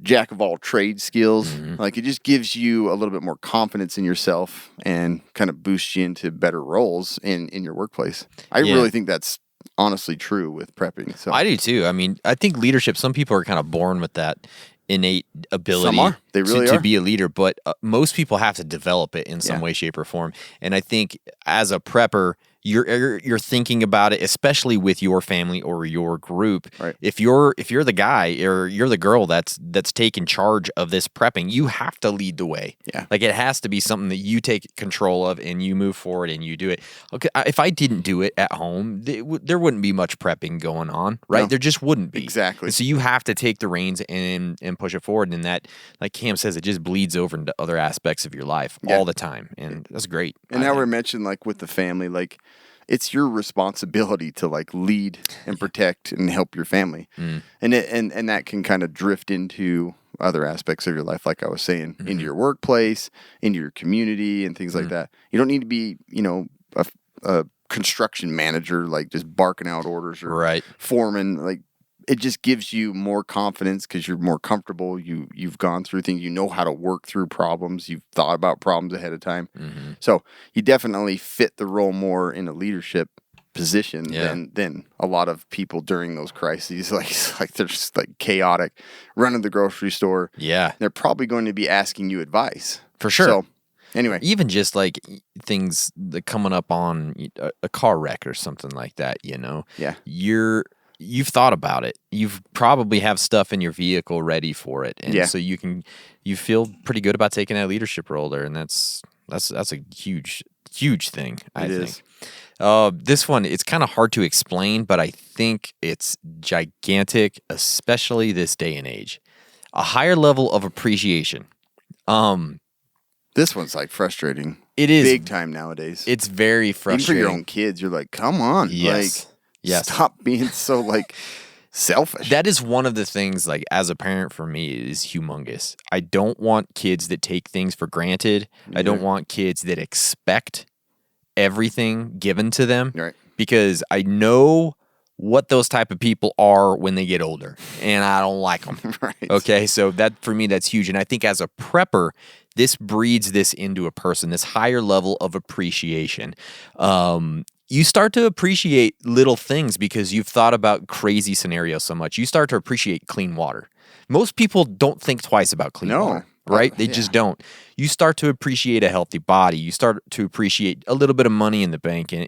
jack of all trade skills. Mm-hmm. Like it just gives you a little bit more confidence in yourself and kind of boosts you into better roles in your workplace. I Yeah. really think that's honestly true with prepping. So I do too. I mean, I think leadership, some people are kind of born with that innate ability Some are. They really to are. be a leader, but most people have to develop it in some Yeah. way, shape, or form. And I think as a prepper, you're thinking about it, especially with your family or your group. Right. If you're the guy or you're the girl that's taking charge of this prepping, you have to lead the way. Yeah. Like it has to be something that you take control of and you move forward and you do it. Okay, if I didn't do it at home, there wouldn't be much prepping going on, right? No. There just wouldn't be. Exactly. And so you have to take the reins and push it forward, and that, like Cam says, it just bleeds over into other aspects of your life all the time, and that's great. And now we mentioned like with the family, like it's your responsibility to like lead and protect and help your family, and that can kind of drift into other aspects of your life, like I was saying, into your workplace, into your community, and things like that. You don't need to be, a construction manager, like just barking out orders or foreman. Like it just gives you more confidence because you're more comfortable. You've gone through things. You know how to work through problems. You've thought about problems ahead of time. So you definitely fit the role more in a leadership position than a lot of people during those crises. Like they're just like chaotic, running the grocery store. Yeah, they're probably going to be asking you advice for sure. So anyway, even just like things that coming up on a car wreck or something like that, Yeah. You've thought about it. You've probably have stuff in your vehicle ready for it, and so you feel pretty good about taking that leadership role there, and that's a huge thing. I think. This one, it's kind of hard to explain, but I think it's gigantic, especially this day and age. A higher level of appreciation. This one's like frustrating. It is big time nowadays. It's very frustrating. Even for your own kids, you're like, come on. Yes. Stop being so like selfish. That is one of the things, like as a parent for me, is humongous. I don't want kids that take things for granted. I don't want kids that expect everything given to them. Right. Because I know what those type of people are when they get older, and I don't like them. Right. Okay, so that for me, that's huge. And I think as a prepper, this breeds this into a person, this higher level of appreciation. You start to appreciate little things because you've thought about crazy scenarios so much. You start to appreciate clean water. Most people don't think twice about clean water, right? They just don't. You start to appreciate a healthy body. You start to appreciate a little bit of money in the bank. I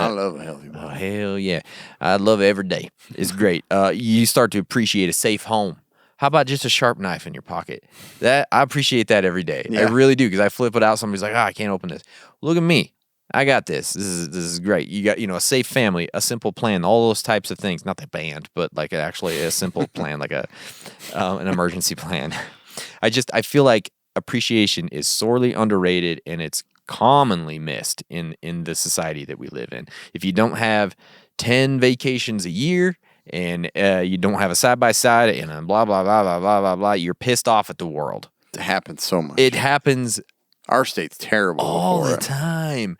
love a healthy body. Oh, hell yeah. I love it every day. It's great. You start to appreciate a safe home. How about just a sharp knife in your pocket? I appreciate that every day. Yeah. I really do, because I flip it out. Somebody's like, I can't open this. Look at me. I got this. This is great. You got, a safe family, a simple plan, all those types of things. Not the band, but like actually a simple plan, like an emergency plan. I feel like appreciation is sorely underrated, and it's commonly missed in the society that we live in. If you don't have 10 vacations a year and you don't have a side-by-side and a blah, blah, blah, blah, blah, blah, blah, you're pissed off at the world. It happens so much. It happens Our state's terrible all before the it. time.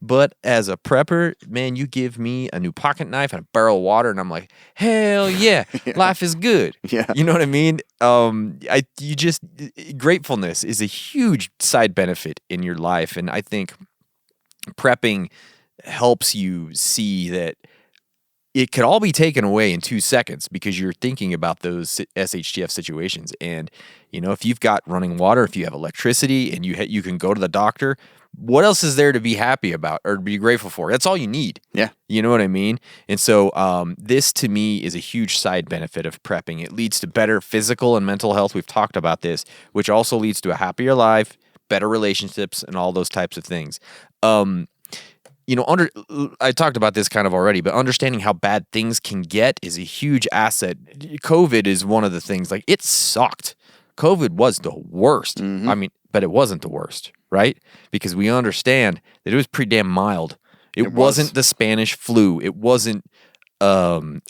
But as a prepper, man, you give me a new pocket knife and a barrel of water, and I'm like, hell yeah, life is good. Yeah. You know what I mean? Gratefulness is a huge side benefit in your life, and I think prepping helps you see that it could all be taken away in 2 seconds because you're thinking about those SHTF situations. And, if you've got running water, if you have electricity, and you can go to the doctor, what else is there to be happy about or to be grateful for? That's all you need. Yeah. You know what I mean? And so this, to me, is a huge side benefit of prepping. It leads to better physical and mental health. We've talked about this, which also leads to a happier life, better relationships, and all those types of things. I talked about this kind of already, but understanding how bad things can get is a huge asset. COVID is one of the things, like, it sucked. COVID was the worst. Mm-hmm. I mean, but it wasn't the worst, right? Because we understand that it was pretty damn mild. It wasn't the Spanish flu. It wasn't a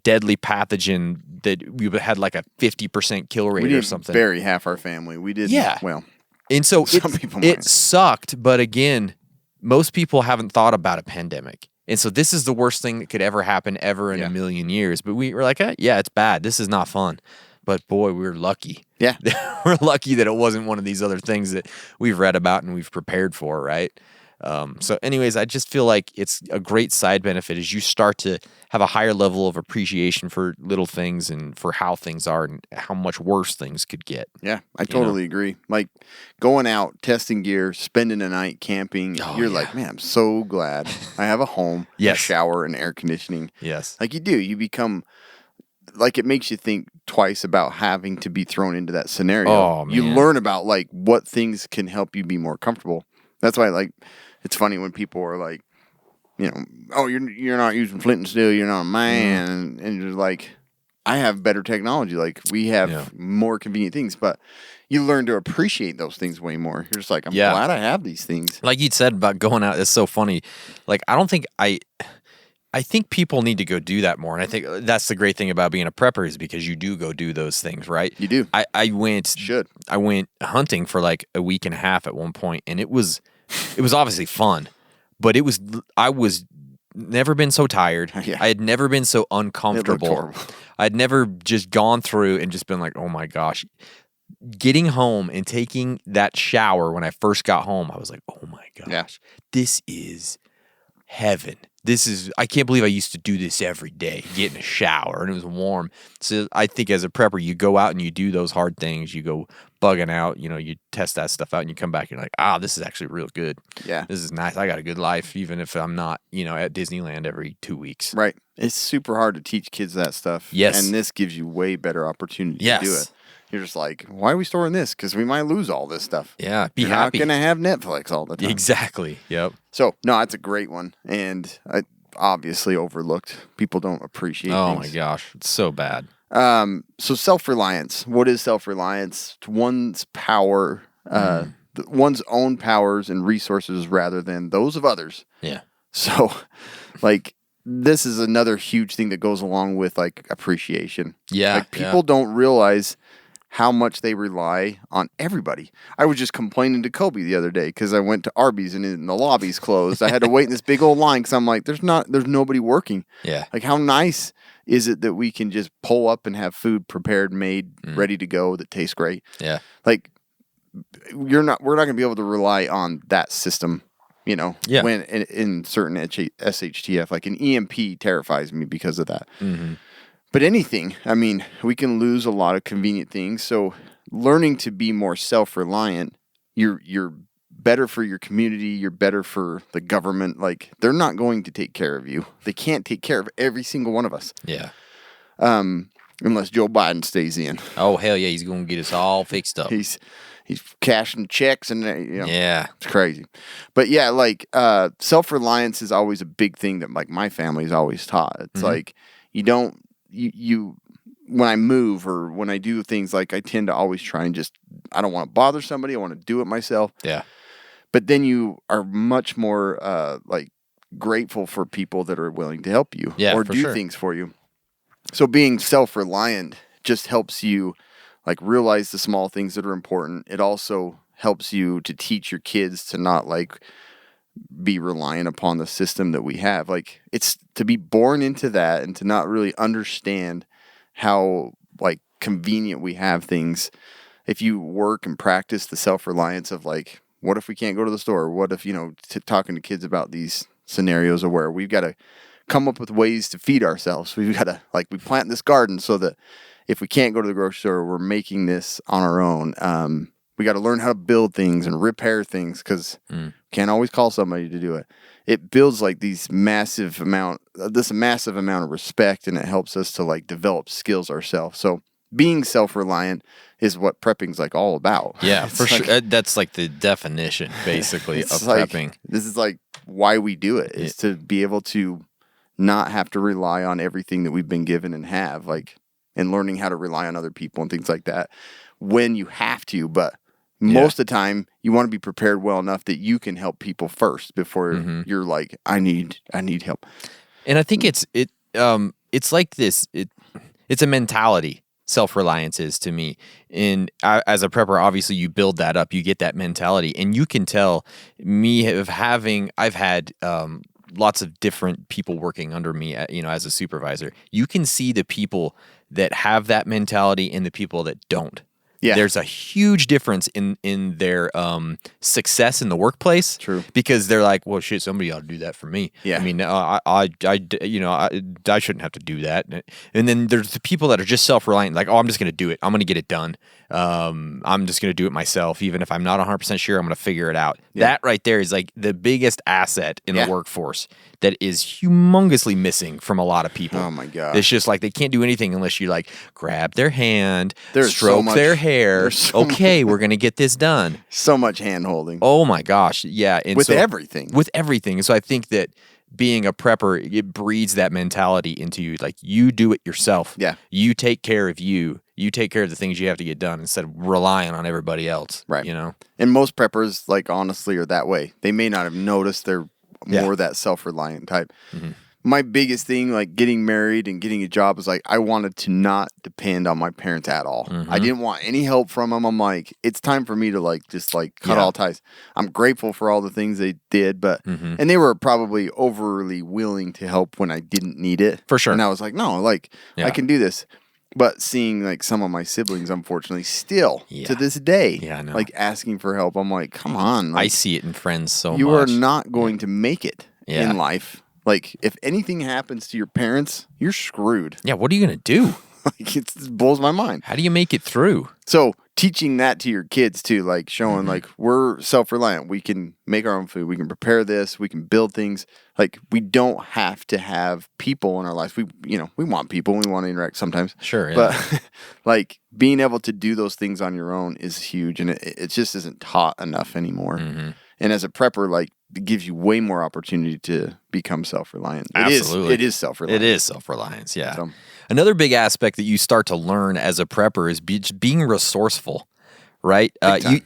deadly pathogen that we had like a 50% kill rate or something. We didn't bury half our family. We did. Yeah. Well, and so some people it might. sucked, but again, most people haven't thought about a pandemic. And so this is the worst thing that could ever happen ever in a million years. But we were like, yeah, it's bad. This is not fun. But boy, we were lucky. Yeah. We're lucky that it wasn't one of these other things that we've read about and we've prepared for, right? So anyways, I just feel like it's a great side benefit as you start to have a higher level of appreciation for little things and for how things are and how much worse things could get. Yeah, I totally agree. Like going out, testing gear, spending a night camping, you're like, man, I'm so glad I have a home, a shower, and air conditioning. Yes. Like you become, like it makes you think twice about having to be thrown into that scenario. Oh, man. You learn about like what things can help you be more comfortable. That's why like it's funny when people are like, you know, oh, you're not using flint and steel, you're not a man, and you're like, I have better technology. Like we have more convenient things, but you learn to appreciate those things way more. You're just like, I'm glad I have these things. Like you said about going out, it's so funny. Like I don't think I think people need to go do that more. And I think that's the great thing about being a prepper is because you do go do those things, right? You do. I went hunting for like a week and a half at one point, and it was obviously fun, but I was never been so tired. Yeah. I had never been so uncomfortable. I'd never just gone through and just been like, oh my gosh. Getting home and taking that shower when I first got home, I was like, oh my gosh, this is heaven. I can't believe I used to do this every day, get in a shower, and it was warm. So I think as a prepper, you go out and you do those hard things. You go bugging out, you test that stuff out, and you come back and you're like, this is actually real good. Yeah. This is nice. I got a good life, even if I'm not, at Disneyland every 2 weeks. Right. It's super hard to teach kids that stuff. Yes. And this gives you way better opportunity to do it. You're just like, why are we storing this? Because we might lose all this stuff. Yeah, You're happy. not going to have Netflix all the time. Exactly. Yep. So, no, it's a great one. And I obviously overlooked. People don't appreciate things. Oh, my gosh. It's so bad. So self-reliance. What is self-reliance? It's one's power, one's own powers and resources rather than those of others. Yeah. So, like, this is another huge thing that goes along with, like, appreciation. Yeah. Like, people don't realize how much they rely on everybody. I was just complaining to Kobe the other day because I went to Arby's and the lobby's closed. I had to wait in this big old line because I'm like, there's nobody working. Yeah. Like, how nice is it that we can just pull up and have food prepared, made, ready to go that tastes great? Yeah. Like, we're not going to be able to rely on that system, when in certain SHTF, like an EMP terrifies me because of that. Mm-hmm. But anything, I mean, we can lose a lot of convenient things. So learning to be more self-reliant, you're better for your community. You're better for the government. Like, they're not going to take care of you. They can't take care of every single one of us. Yeah. Unless Joe Biden stays in. Oh, hell yeah. He's going to get us all fixed up. He's cashing checks and, yeah, it's crazy. But yeah, like, self-reliance is always a big thing that, like, my family's always taught. It's like, when I move or when I do things, like, I tend to always try and I don't want to bother somebody. I want to do it myself. Yeah. But then you are much more, like, grateful for people that are willing to help you or do things for you. So being self-reliant just helps you, like, realize the small things that are important. It also helps you to teach your kids to not, like, be reliant upon the system that we have. Like, it's to be born into that and to not really understand how, like, convenient we have things. If you work and practice the self-reliance of, like, what if we can't go to the store? What if, talking to kids about these scenarios of where we've got to come up with ways to feed ourselves. We've got to, like, we plant this garden so that if we can't go to the grocery store, we're making this on our own. We got to learn how to build things and repair things because can't always call somebody to do it. It builds, like, this massive amount of respect, and it helps us to, like, develop skills ourselves. So being self-reliant is what prepping's, like, all about. Yeah, for sure. That's, like, the definition, basically, of prepping. This is, like, why we do it, is to be able to not have to rely on everything that we've been given and have, like, and learning how to rely on other people and things like that when you have to. But most of the time, you want to be prepared well enough that you can help people first before you're like, I need help. And I think it's like this. It's a mentality. Self-reliance is to me. And as a prepper, obviously you build that up. You get that mentality, and you can tell I've had lots of different people working under me, as a supervisor. You can see the people that have that mentality and the people that don't. Yeah. There's a huge difference in their success in the workplace. True. Because they're like, well, shit, somebody ought to do that for me. Yeah. I mean, I shouldn't have to do that. And then there's the people that are just self-reliant, like, oh, I'm just going to do it. I'm going to get it done. I'm just going to do it myself. Even if I'm not 100% sure, I'm going to figure it out. Yeah. That right there is like the biggest asset in Yeah. the workforce that is humongously missing from a lot of people. Oh, my God. It's just like they can't do anything unless you like grab their hand, There's so stroke much- their hair. there's so Okay, we're going to get this done. So much hand holding. Oh my gosh. Yeah. And With so- everything. With everything. So I think that being a prepper, it breeds that mentality into you. Like, you do it yourself. Yeah. You take care of you. You take care of the things you have to get done instead of relying on everybody else. Right. You know? And most preppers, like, honestly, are that way. They may not have noticed they're Yeah. more that self-reliant type. My biggest thing, like getting married and getting a job, is like I wanted to not depend on my parents at all. I didn't want any help from them. I'm like, it's time for me to like just like cut Yeah. all ties. I'm grateful for all the things they did, but and they were probably overly willing to help when I didn't need it. For sure. And I was like, no, like Yeah. I can do this. But seeing like some of my siblings, unfortunately, still Yeah. to this day, Yeah, I know. like asking for help, I'm like, come on, like, I see it in friends so you much. are not going to make it Yeah. in life. Like, if anything happens to your parents, you're screwed. Yeah, what are you going to do? Like, it blows my mind. How do you make it through? So, teaching that to your kids, too, like showing, like, we're self-reliant. We can make our own food. We can prepare this. We can build things. Like, we don't have to have people in our lives. We want people. We want to interact sometimes. Sure, yeah. But, like, being able to do those things on your own is huge. And it just isn't taught enough anymore. And as a prepper, like, it gives you way more opportunity to become self-reliant. Absolutely. It is self-reliant. It is self-reliance, yeah. So- Another big aspect that you start to learn as a prepper is being resourceful, right?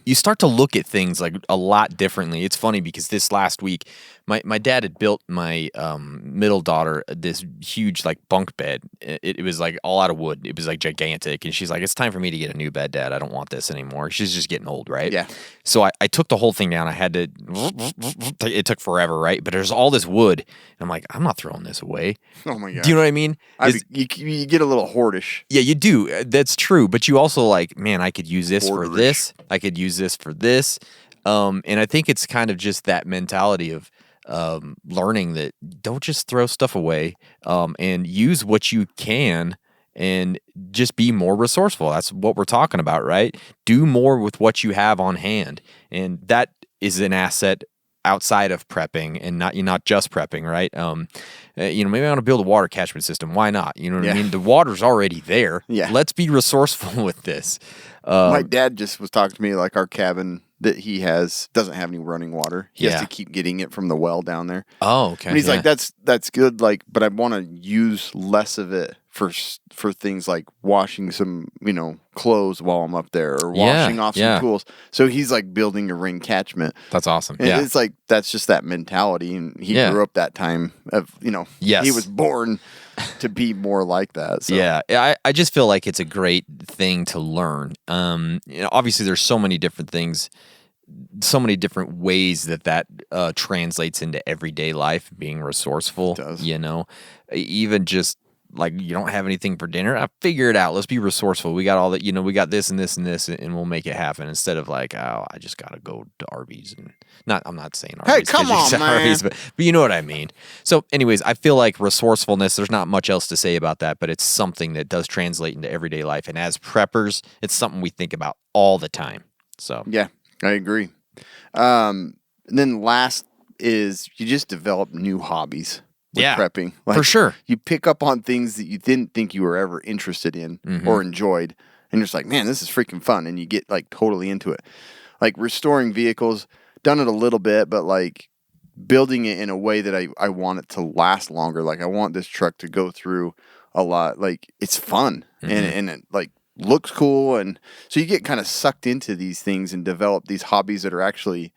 You start to look at things like a lot differently. It's funny because this last week, my dad had built my middle daughter this huge like bunk bed. It was like all out of wood. It was like gigantic. And she's like, it's time for me to get a new bed, Dad. I don't want this anymore. She's just getting old, right? Yeah. So I took the whole thing down. I had to, it took forever, right? But there's all this wood. And I'm like, I'm not throwing this away. Oh, my God. Do you know what I mean? You get a little hoardish. Yeah, you do. That's true. But you also like, man, I could use this for Hoarderish. this. I could use this for this. And I think it's kind of just that mentality of learning that don't just throw stuff away and use what you can and just be more resourceful. That's what we're talking about, right? Do more with what you have on hand. And that is an asset outside of prepping and not just prepping, right? Maybe I want to build a water catchment system. Why not? You know what I mean? The water's already there. Yeah. Let's be resourceful with this. My dad just was talking to me like our cabin that he has doesn't have any running water. He has Yeah. to keep getting it from the well down there. Oh, okay. And he's yeah. like, that's good. Like, but I want to use less of it for things like washing some, clothes while I'm up there or Yeah, washing off yeah. some tools. So he's like building a rain catchment. That's awesome. And Yeah. it's like, that's just that mentality. And he Yeah. grew up that time of, Yes. he was born to be more different that. So. Yeah, I just feel like it's a great thing to learn. Obviously, there's so many different things, so many different ways that translates into everyday life. Being resourceful, It does. Even just like you don't have anything for dinner, I figure it out. Let's be resourceful. We got all that, we got this and this and this, and we'll make it happen. Instead of like, oh, I just gotta go to Arby's and I'm not saying Arby's. Hey, 'cause come you on, said man. Arby's, but you know what I mean. So, anyways, I feel like resourcefulness. There's not much else to say about that, but it's something that does translate into everyday life. And as preppers, it's something we think about all the time. So, Yeah, I agree. And then last is you just develop new hobbies with Yeah, prepping. for sure. You pick up on things that you didn't think you were ever interested in Mm-hmm. or enjoyed. And you're just like, man, this is freaking fun. And you get like totally into it. Like restoring vehicles, done it a little bit, but like building it in a way that I want it to last longer. Like I want this truck to go through a lot. Like it's fun and it like looks cool. And so you get kind of sucked into these things and develop these hobbies that are actually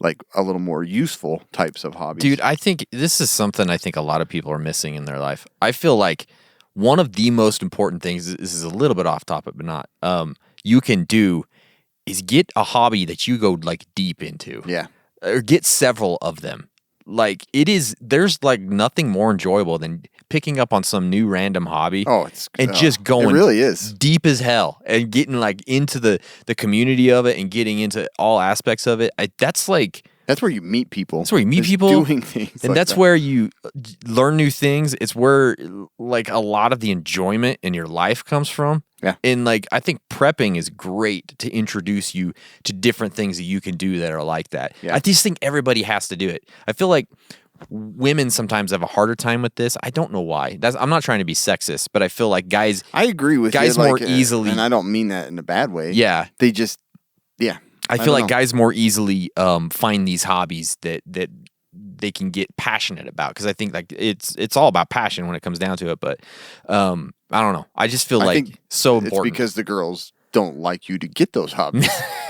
like a little more useful types of hobbies. dude, I think this is something I think a lot of people are missing in their life. I feel like one of the most important things, this is a little bit off topic, but not, you can do is get a hobby that you go like deep into. Yeah. Or get several of them. like there's like nothing more enjoyable than picking up on some new random hobby. And just going it really is deep as hell and getting like into the community of it and getting into all aspects of it. That's where you meet people. That's where you meet Just people doing things, and like that's that. where you learn new things. It's where like a lot of the enjoyment in your life comes from. Yeah. And like I think prepping is great to introduce you to different things that you can do that are like that. Yeah. I just think everybody has to do it. I feel like women sometimes have a harder time with this. I don't know why. I'm not trying to be sexist, but I feel like guys I agree with guys you, more easily, and I don't mean that in a bad way. Yeah. They just I feel don't like know. guys more easily find these hobbies that they can get passionate about, because I think like it's all about passion when it comes down to it. But I don't know. I just feel I like think so it's important. because the girls don't like you to get those hobbies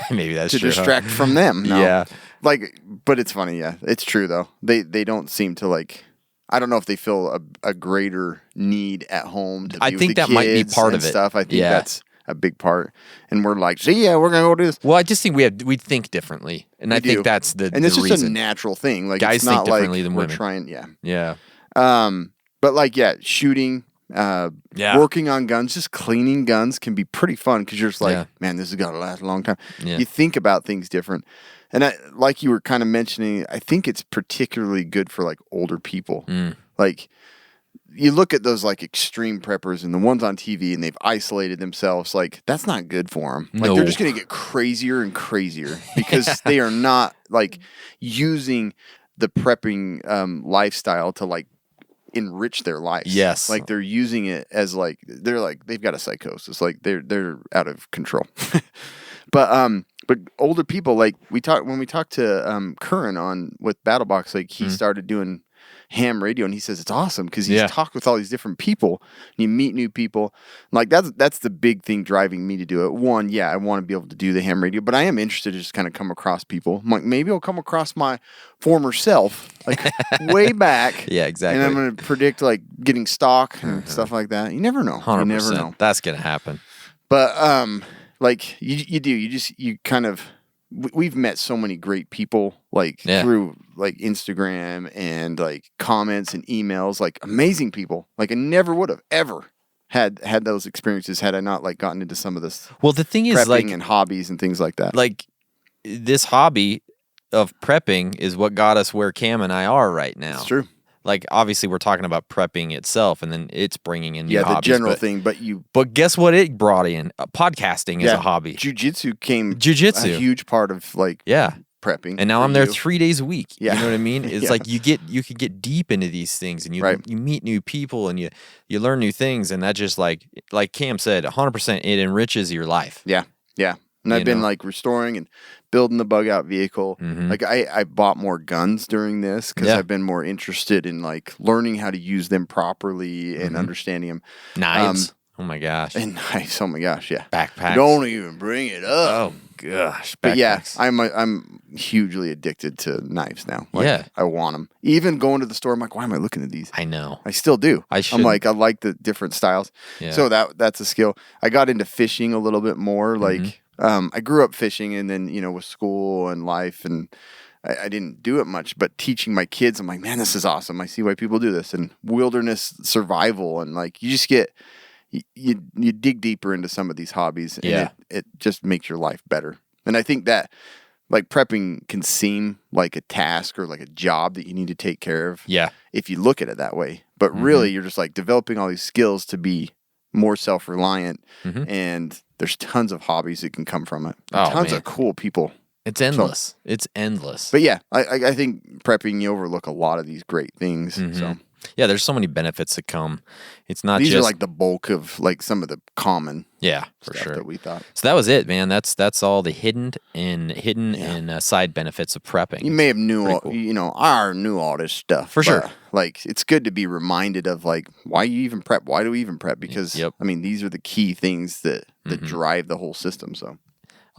Maybe that's to true. huh? distract from them. No. Yeah. Like, but it's funny. Yeah, it's true though. They don't seem to like. I don't know if they feel a greater need at home to I be with think the that might be kids part and of it. Stuff. I think Yeah. that's a big part. And we're like, see, yeah, we're gonna go do this. Well, I just think we think differently, and I We think do. that's the And it's the just reason. a natural thing. Like, Guys it's not think differently like than we're women. trying. Yeah. Yeah. But like, yeah, shooting, Yeah. working on guns, just cleaning guns can be pretty fun because you're just like, Yeah. man, this has got to last a long time. Yeah. You think about things different. And like you were kind of mentioning, I think it's particularly good for like older people. Mm. Like, you look at those like extreme preppers and the ones on TV and they've isolated themselves. Like, that's not good for them. Like, No. they're just going to get crazier and crazier because they are not like using the prepping lifestyle to like enrich their lives. Yes. Like, they're using it as like they've got a psychosis. Like, they're out of control. But older people, like when we talked to Curran on with BattleBox, like he started doing ham radio, and he says it's awesome because he's talked with all these different people and you meet new people. Like, that's the big thing driving me to do it. One, I want to be able to do the ham radio, but I am interested to just kind of come across people. I'm like, maybe I'll come across my former self, like way back. Yeah, exactly. And I'm going to predict like getting stock and stuff like that. You never know. 100%. You never know. That's gonna happen. But like you kind of we've met so many great people like through like Instagram and like comments and emails, like amazing people. Like, I never would have ever had those experiences had I not like gotten into some of this. Well, the thing is, prepping like, and hobbies and things like that. like this hobby of prepping is what got us where Cam and I are right now. It's true. Like, obviously, we're talking about prepping itself, and then it's bringing in new The hobbies, general but, thing. But guess what? It brought in podcasting as a hobby. Jiu-jitsu Jiu-jitsu. a huge part of like prepping. And now for I'm there you. 3 days a week. Yeah. You know what I mean? It's Yeah. like you could get deep into these things, and you meet new people, and you learn new things, and that just like Cam said, 100%, it enriches your life. Yeah. And I've been like restoring and building the bug out vehicle. Mm-hmm. Like, I bought more guns during this because I've been more interested in like learning how to use them properly and understanding them. Knives. Oh my gosh. And knives. Oh my gosh. Yeah. Backpacks. Don't even bring it up. Oh gosh. But yeah, Backpacks. I'm hugely addicted to knives now. Like, Yeah. I want them. Even going to the store, I'm like, why am I looking at these? I know. I still do. I I'm shouldn't. like, I like the different styles. Yeah. So that's a skill. I got into fishing a little bit more. Like, I grew up fishing, and then, with school and life, and I didn't do it much, but teaching my kids, I'm like, man, this is awesome. I see why people do this. And wilderness survival, and like, you just get, you dig deeper into some of these hobbies, and it just makes your life better. And I think that like prepping can seem like a task or like a job that you need to take care of. Yeah. If you look at it that way, but really you're just like developing all these skills to be more self-reliant, and there's tons of hobbies that can come from it. Oh, Tons man. of cool people. It's endless. It's endless. But yeah, I think prepping, you overlook a lot of these great things. So Yeah, there's so many benefits that come. It's not these just are like the bulk of like some of the common for stuff sure. that we thought. So that was it, man. That's all the hidden side benefits of prepping. You may have Pretty cool. I knew all this stuff. For but, sure. Like, it's good to be reminded of like, why you even prep? Why do we even prep? Because I mean, these are the key things that drive the whole system. So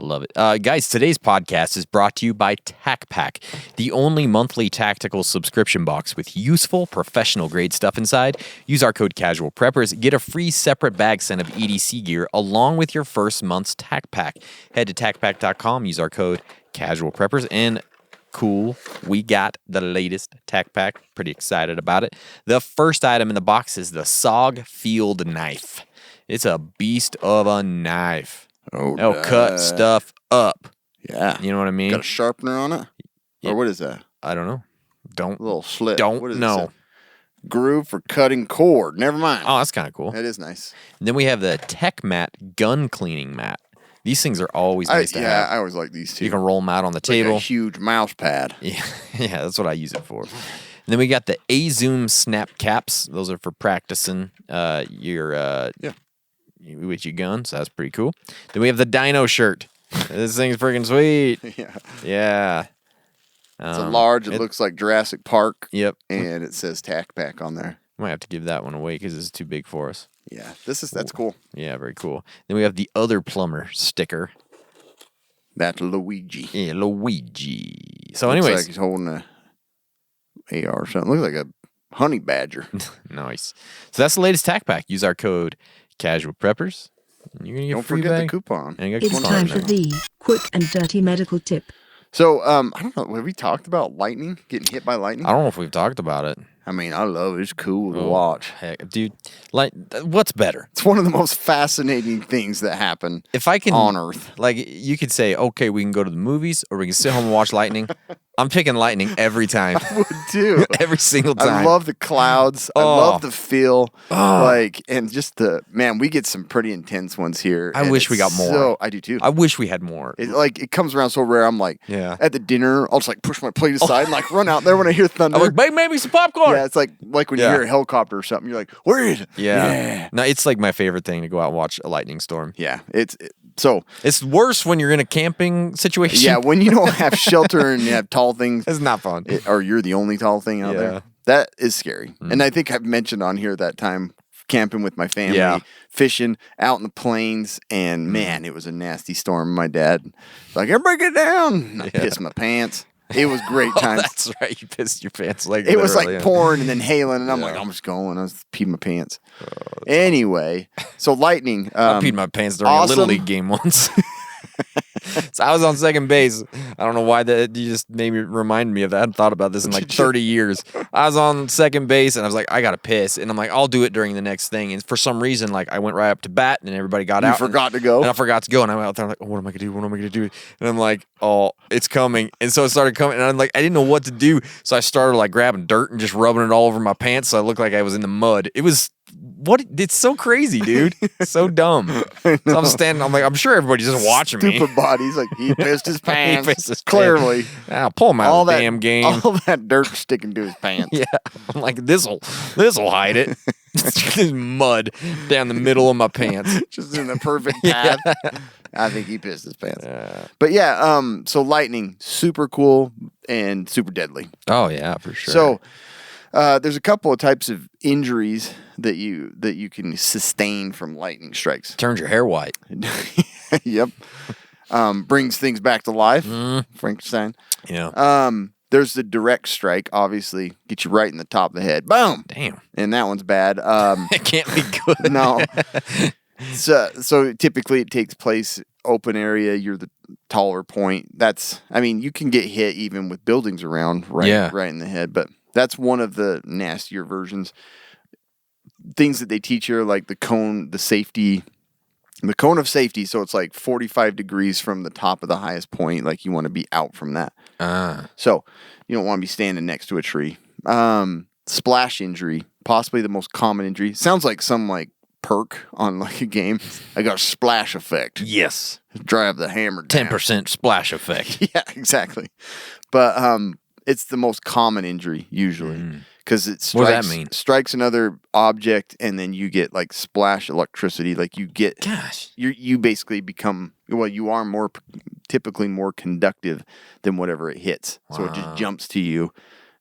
I love it. Guys, today's podcast is brought to you by TacPack, the only monthly tactical subscription box with useful professional grade stuff inside. Use our code Casual Preppers. Get a free separate bag sent of EDC gear along with your first month's TacPack. Head to TacPack.com, use our code Casual Preppers, and cool. We got the latest tech pack. Pretty excited about it. The first item in the box is the Sog Field Knife. It's a beast of a knife. Oh, It'll cut stuff up. Yeah. You know what I mean? Got a sharpener on it? Yeah. Or what is that? I don't know. Don't A little slit. Don't What does it know. say? Groove for cutting cord. Never mind. Oh, that's kind of cool. That is nice. And then we have the Tech Mat gun cleaning mat. These things are always nice to have. I always like these two. You can roll them out on the It's like table. a huge mouse pad. Yeah, yeah, that's what I use it for. And then we got the A-Zoom snap caps. Those are for practicing your with your gun, so that's pretty cool. Then we have the Dino shirt. This thing's freaking sweet. Yeah. Yeah. It's a large. It looks like Jurassic Park. Yep. And it says Tack Pack on there. Might have to give that one away because it's too big for us. Yeah. That's cool. Yeah, very cool. Then we have the other plumber sticker. That's Luigi. Yeah, Luigi. So, Looks anyways, like he's holding a AR or something. Looks like a honey badger. nice. So that's the latest tack pack. Use our code Casual Preppers. And you're gonna get a Don't free forget the bag. coupon. And you got a It's coupon time in for there. the quick and dirty medical tip. So, I don't know. Have we talked about lightning? Getting hit by lightning? I don't know if we've talked about it. I mean, I love it. It's cool to Oh, watch. Heck, dude, like, what's better? It's one of the most fascinating things that happen If I can on Earth. Like, you could say, okay, we can go to the movies or we can sit home and watch lightning. I'm picking lightning every time. Dude. Every single time. I love the clouds. I Oh. love the feel. And just we get some pretty intense ones here. I and wish we it's got more. So, I do too. I wish we had more. It comes around so rare. I'm like, Yeah. at the dinner, I'll just like push my plate aside and like run out there when I hear thunder. I'm like, make maybe some popcorn. Yeah, it's like when you Yeah. hear a helicopter or something, you're like, where is it? Yeah. No, it's like my favorite thing to go out and watch a lightning storm. Yeah. It's worse when you're in a camping situation. Yeah, when you don't have shelter and you have tall things, It's not fun. or you're the only tall thing out Yeah. there. That is scary. And I think I've mentioned on here that time camping with my family, Yeah. fishing out in the plains, and man, it was a nasty storm. My dad was like, everybody get down. And I pissed my pants. It was great Oh, times. that's right. You pissed your pants. Like It was literally, like yeah. pouring and then hailing, and I'm Yeah. like, I'm just going. I was peeing my pants. Anyway, so lightning. I peed my pants during a awesome. Little League game once. So I was on second base. I don't know why that you just made me remind me of that. I hadn't thought about this in like 30 years. I was on second base and I was like, I gotta piss. And I'm like, I'll do it during the next thing. And for some reason, like I went right up to bat and everybody got You out. forgot to go? And I forgot to go. And I went out there, I'm like, oh, what am I gonna do? What am I gonna do? And I'm like, oh, it's coming. And so it started coming. And I'm like, I didn't know what to do. So I started like grabbing dirt and just rubbing it all over my pants. So I looked like I was in the mud. It was it's so crazy, dude. So dumb. So I'm standing, I'm like, I'm sure everybody's just watching me. Stupid bodies. Like, he pissed his pants. He pissed his Clearly. pants. I'll pull him out All of the that damn game. All that dirt sticking to his pants. Yeah. I'm like, this'll hide it. There's mud down the middle of my pants. Just in the perfect path. I think he pissed his pants. But yeah, so lightning, super cool and super deadly. Oh yeah, for sure. So there's a couple of types of injuries that you can sustain from lightning strikes. turns your hair white. Yep. Brings things back to life. Frankenstein. Yeah. There's the direct strike, obviously, get you right in the top of the head. Boom. Damn. And that one's bad. It can't be good. No. So typically it takes place open area. You're the taller point. You can get hit even with buildings around right in the head, but that's one of the nastier versions. Things that they teach you are like the cone of safety. So it's like 45 degrees from the top of the highest point. Like you want to be out from that. So you don't want to be standing next to a tree. Splash injury, possibly the most common injury. Sounds like some like perk on like a game. I got a splash effect. Yes. Drive the hammer down. 10% splash effect. Yeah, exactly. But it's the most common injury usually because it What does that mean? strikes another object and then you get like splash electricity. Like you get, Gosh. you basically become, you are typically more conductive than whatever it hits. So it just jumps to you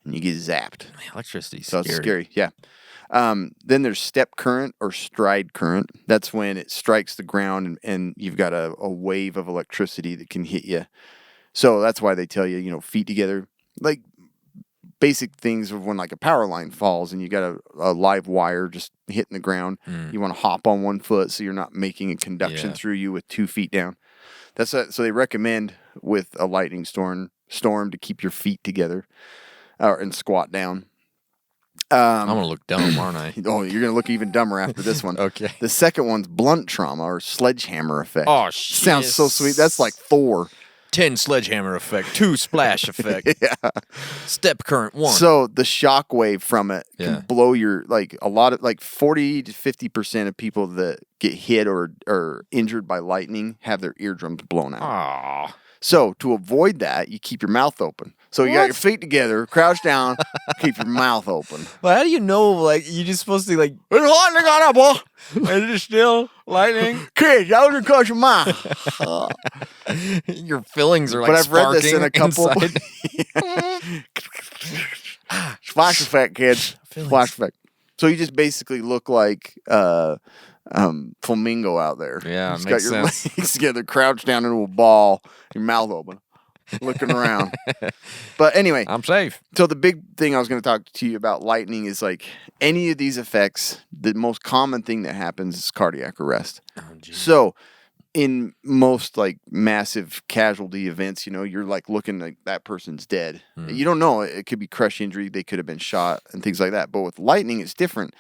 and you get zapped. Electricity's So scary. it's scary. Yeah. Then there's step current or stride current. That's when it strikes the ground and you've got a wave of electricity that can hit you. So that's why they tell you, feet together. Like basic things of when like a power line falls and you got a live wire just hitting the ground. You want to hop on one foot so you're not making a conduction through you with 2 feet down. So they recommend with a lightning storm storm to keep your feet together and squat down. I'm gonna look dumb, aren't I? Oh, you're gonna look even dumber after this one. Okay. The second one's blunt trauma or sledgehammer effect. Oh, shit. Sounds so sweet. That's like Thor. 10 sledgehammer effect, 2 splash effect. Yeah. Step current 1. So the shock wave from it Yeah. can blow your, like, a lot of, like, 40 to 50% of people that get hit or injured by lightning have their eardrums blown out. Aw. So to avoid that, you keep your mouth open. So you got your feet together, crouch down, keep your mouth open. Well, how do you know, like, you're just supposed to, like, There's lightning on that boy. is it still lightning? Kids, I was across your mouth. Your fillings are, like, But I've read this in a sparking couple. inside. Splash effect, kids. Splash effect. So you just basically look like flamingo out there. Yeah, you just makes got your sense. legs together, crouched down into a ball, your mouth open, looking around. But anyway, I'm safe. so the big thing I was going to talk to you about lightning is like any of these effects, the most common thing that happens is cardiac arrest. So in most like massive casualty events, you know, you're like looking like that person's dead. You don't know. It could be crush injury. They could have been shot and things like that. But with lightning, it's different.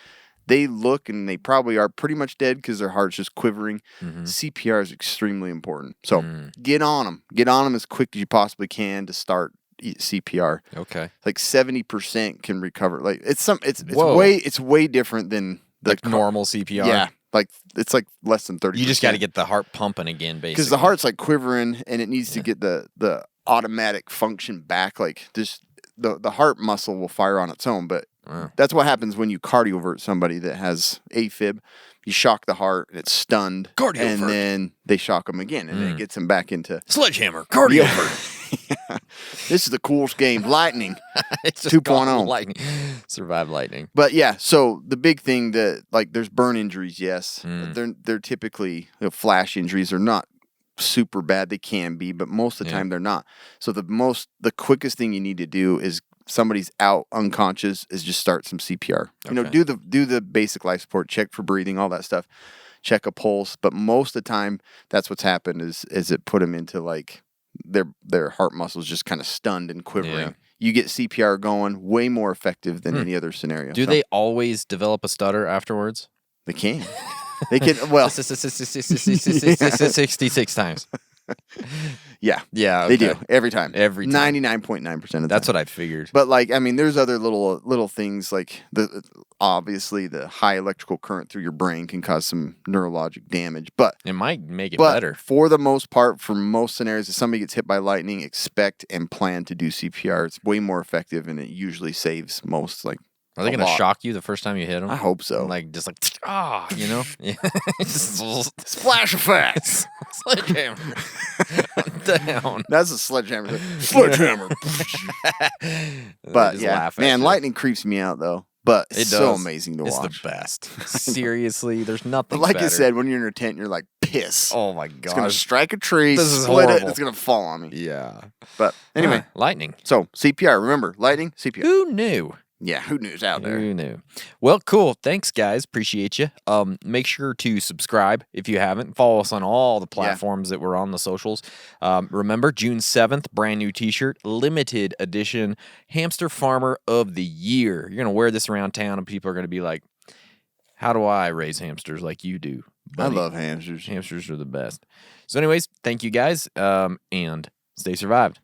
They look and they probably are pretty much dead because their heart's just quivering. CPR is extremely important. So get on them. Get on them as quick as you possibly can to start CPR. Okay. Like 70% can recover. Like it's Whoa. way different than the Like normal CPR? Yeah. Like it's like less than 30%. You just got to get the heart pumping again, basically. because the heart's like quivering and it needs to get the automatic function back. Like this, the heart muscle will fire on its own, but that's what happens when you cardiovert somebody that has AFib. You shock the heart and it's stunned, Cardiovert. and then they shock them again, and then it gets them back into Sledgehammer, cardiovert. This is the coolest game, lightning. It's just 2.0. called lightning. Survive lightning. But yeah, so the big thing that like there's burn injuries, yes, Mm. they're typically flash injuries. They're not super bad. They can be, but most of the time they're not. So the quickest thing you need to do is somebody's out unconscious is just start some CPR. You know, Okay. do the basic life support, check for breathing, all that stuff, check a pulse. But most of the time, that's what's happened is it put them into like their heart muscles just kind of stunned and quivering. Yeah. You get CPR going, way more effective than any other scenario. Do So they always develop a stutter afterwards? They can. They can. Well, 66 times. yeah, Yeah, they okay. do every time. Every time. 99.9% of the time. That's what I figured. But like, I mean, there's other little things like obviously the high electrical current through your brain can cause some neurologic damage. But It might make it but better. for the most part, for most scenarios, if somebody gets hit by lightning, expect and plan to do CPR. It's way more effective, and it usually saves most. Like, Are they a going to lot. shock you the first time you hit them? I hope so. Like, just like, you know? Yeah. Just Splash effect. sledgehammer. Down. That's a sledgehammer. Sledgehammer. But Just yeah, laugh at man, you. lightning creeps me out though. But it's It so does. amazing to It's watch. the best. Seriously, there's nothing But like better. I said, when you're in your tent, you're like, piss. Oh my It's gonna gosh. strike a tree, This is split it, horrible. and it's gonna fall on me. Yeah. But anyway, Lightning. so CPR. Remember, lightning, CPR. Who knew? Yeah, who knew out there? Who knew? Well, cool. Thanks, guys. Appreciate you. Make sure to subscribe if you haven't. Follow us on all the platforms that we're on, the socials. Remember, June 7th, brand new t-shirt, limited edition, Hamster Farmer of the Year. You're going to wear this around town, and people are going to be like, how do I raise hamsters like you do, buddy? I love hamsters. Hamsters are the best. So anyways, thank you, guys, and stay survived.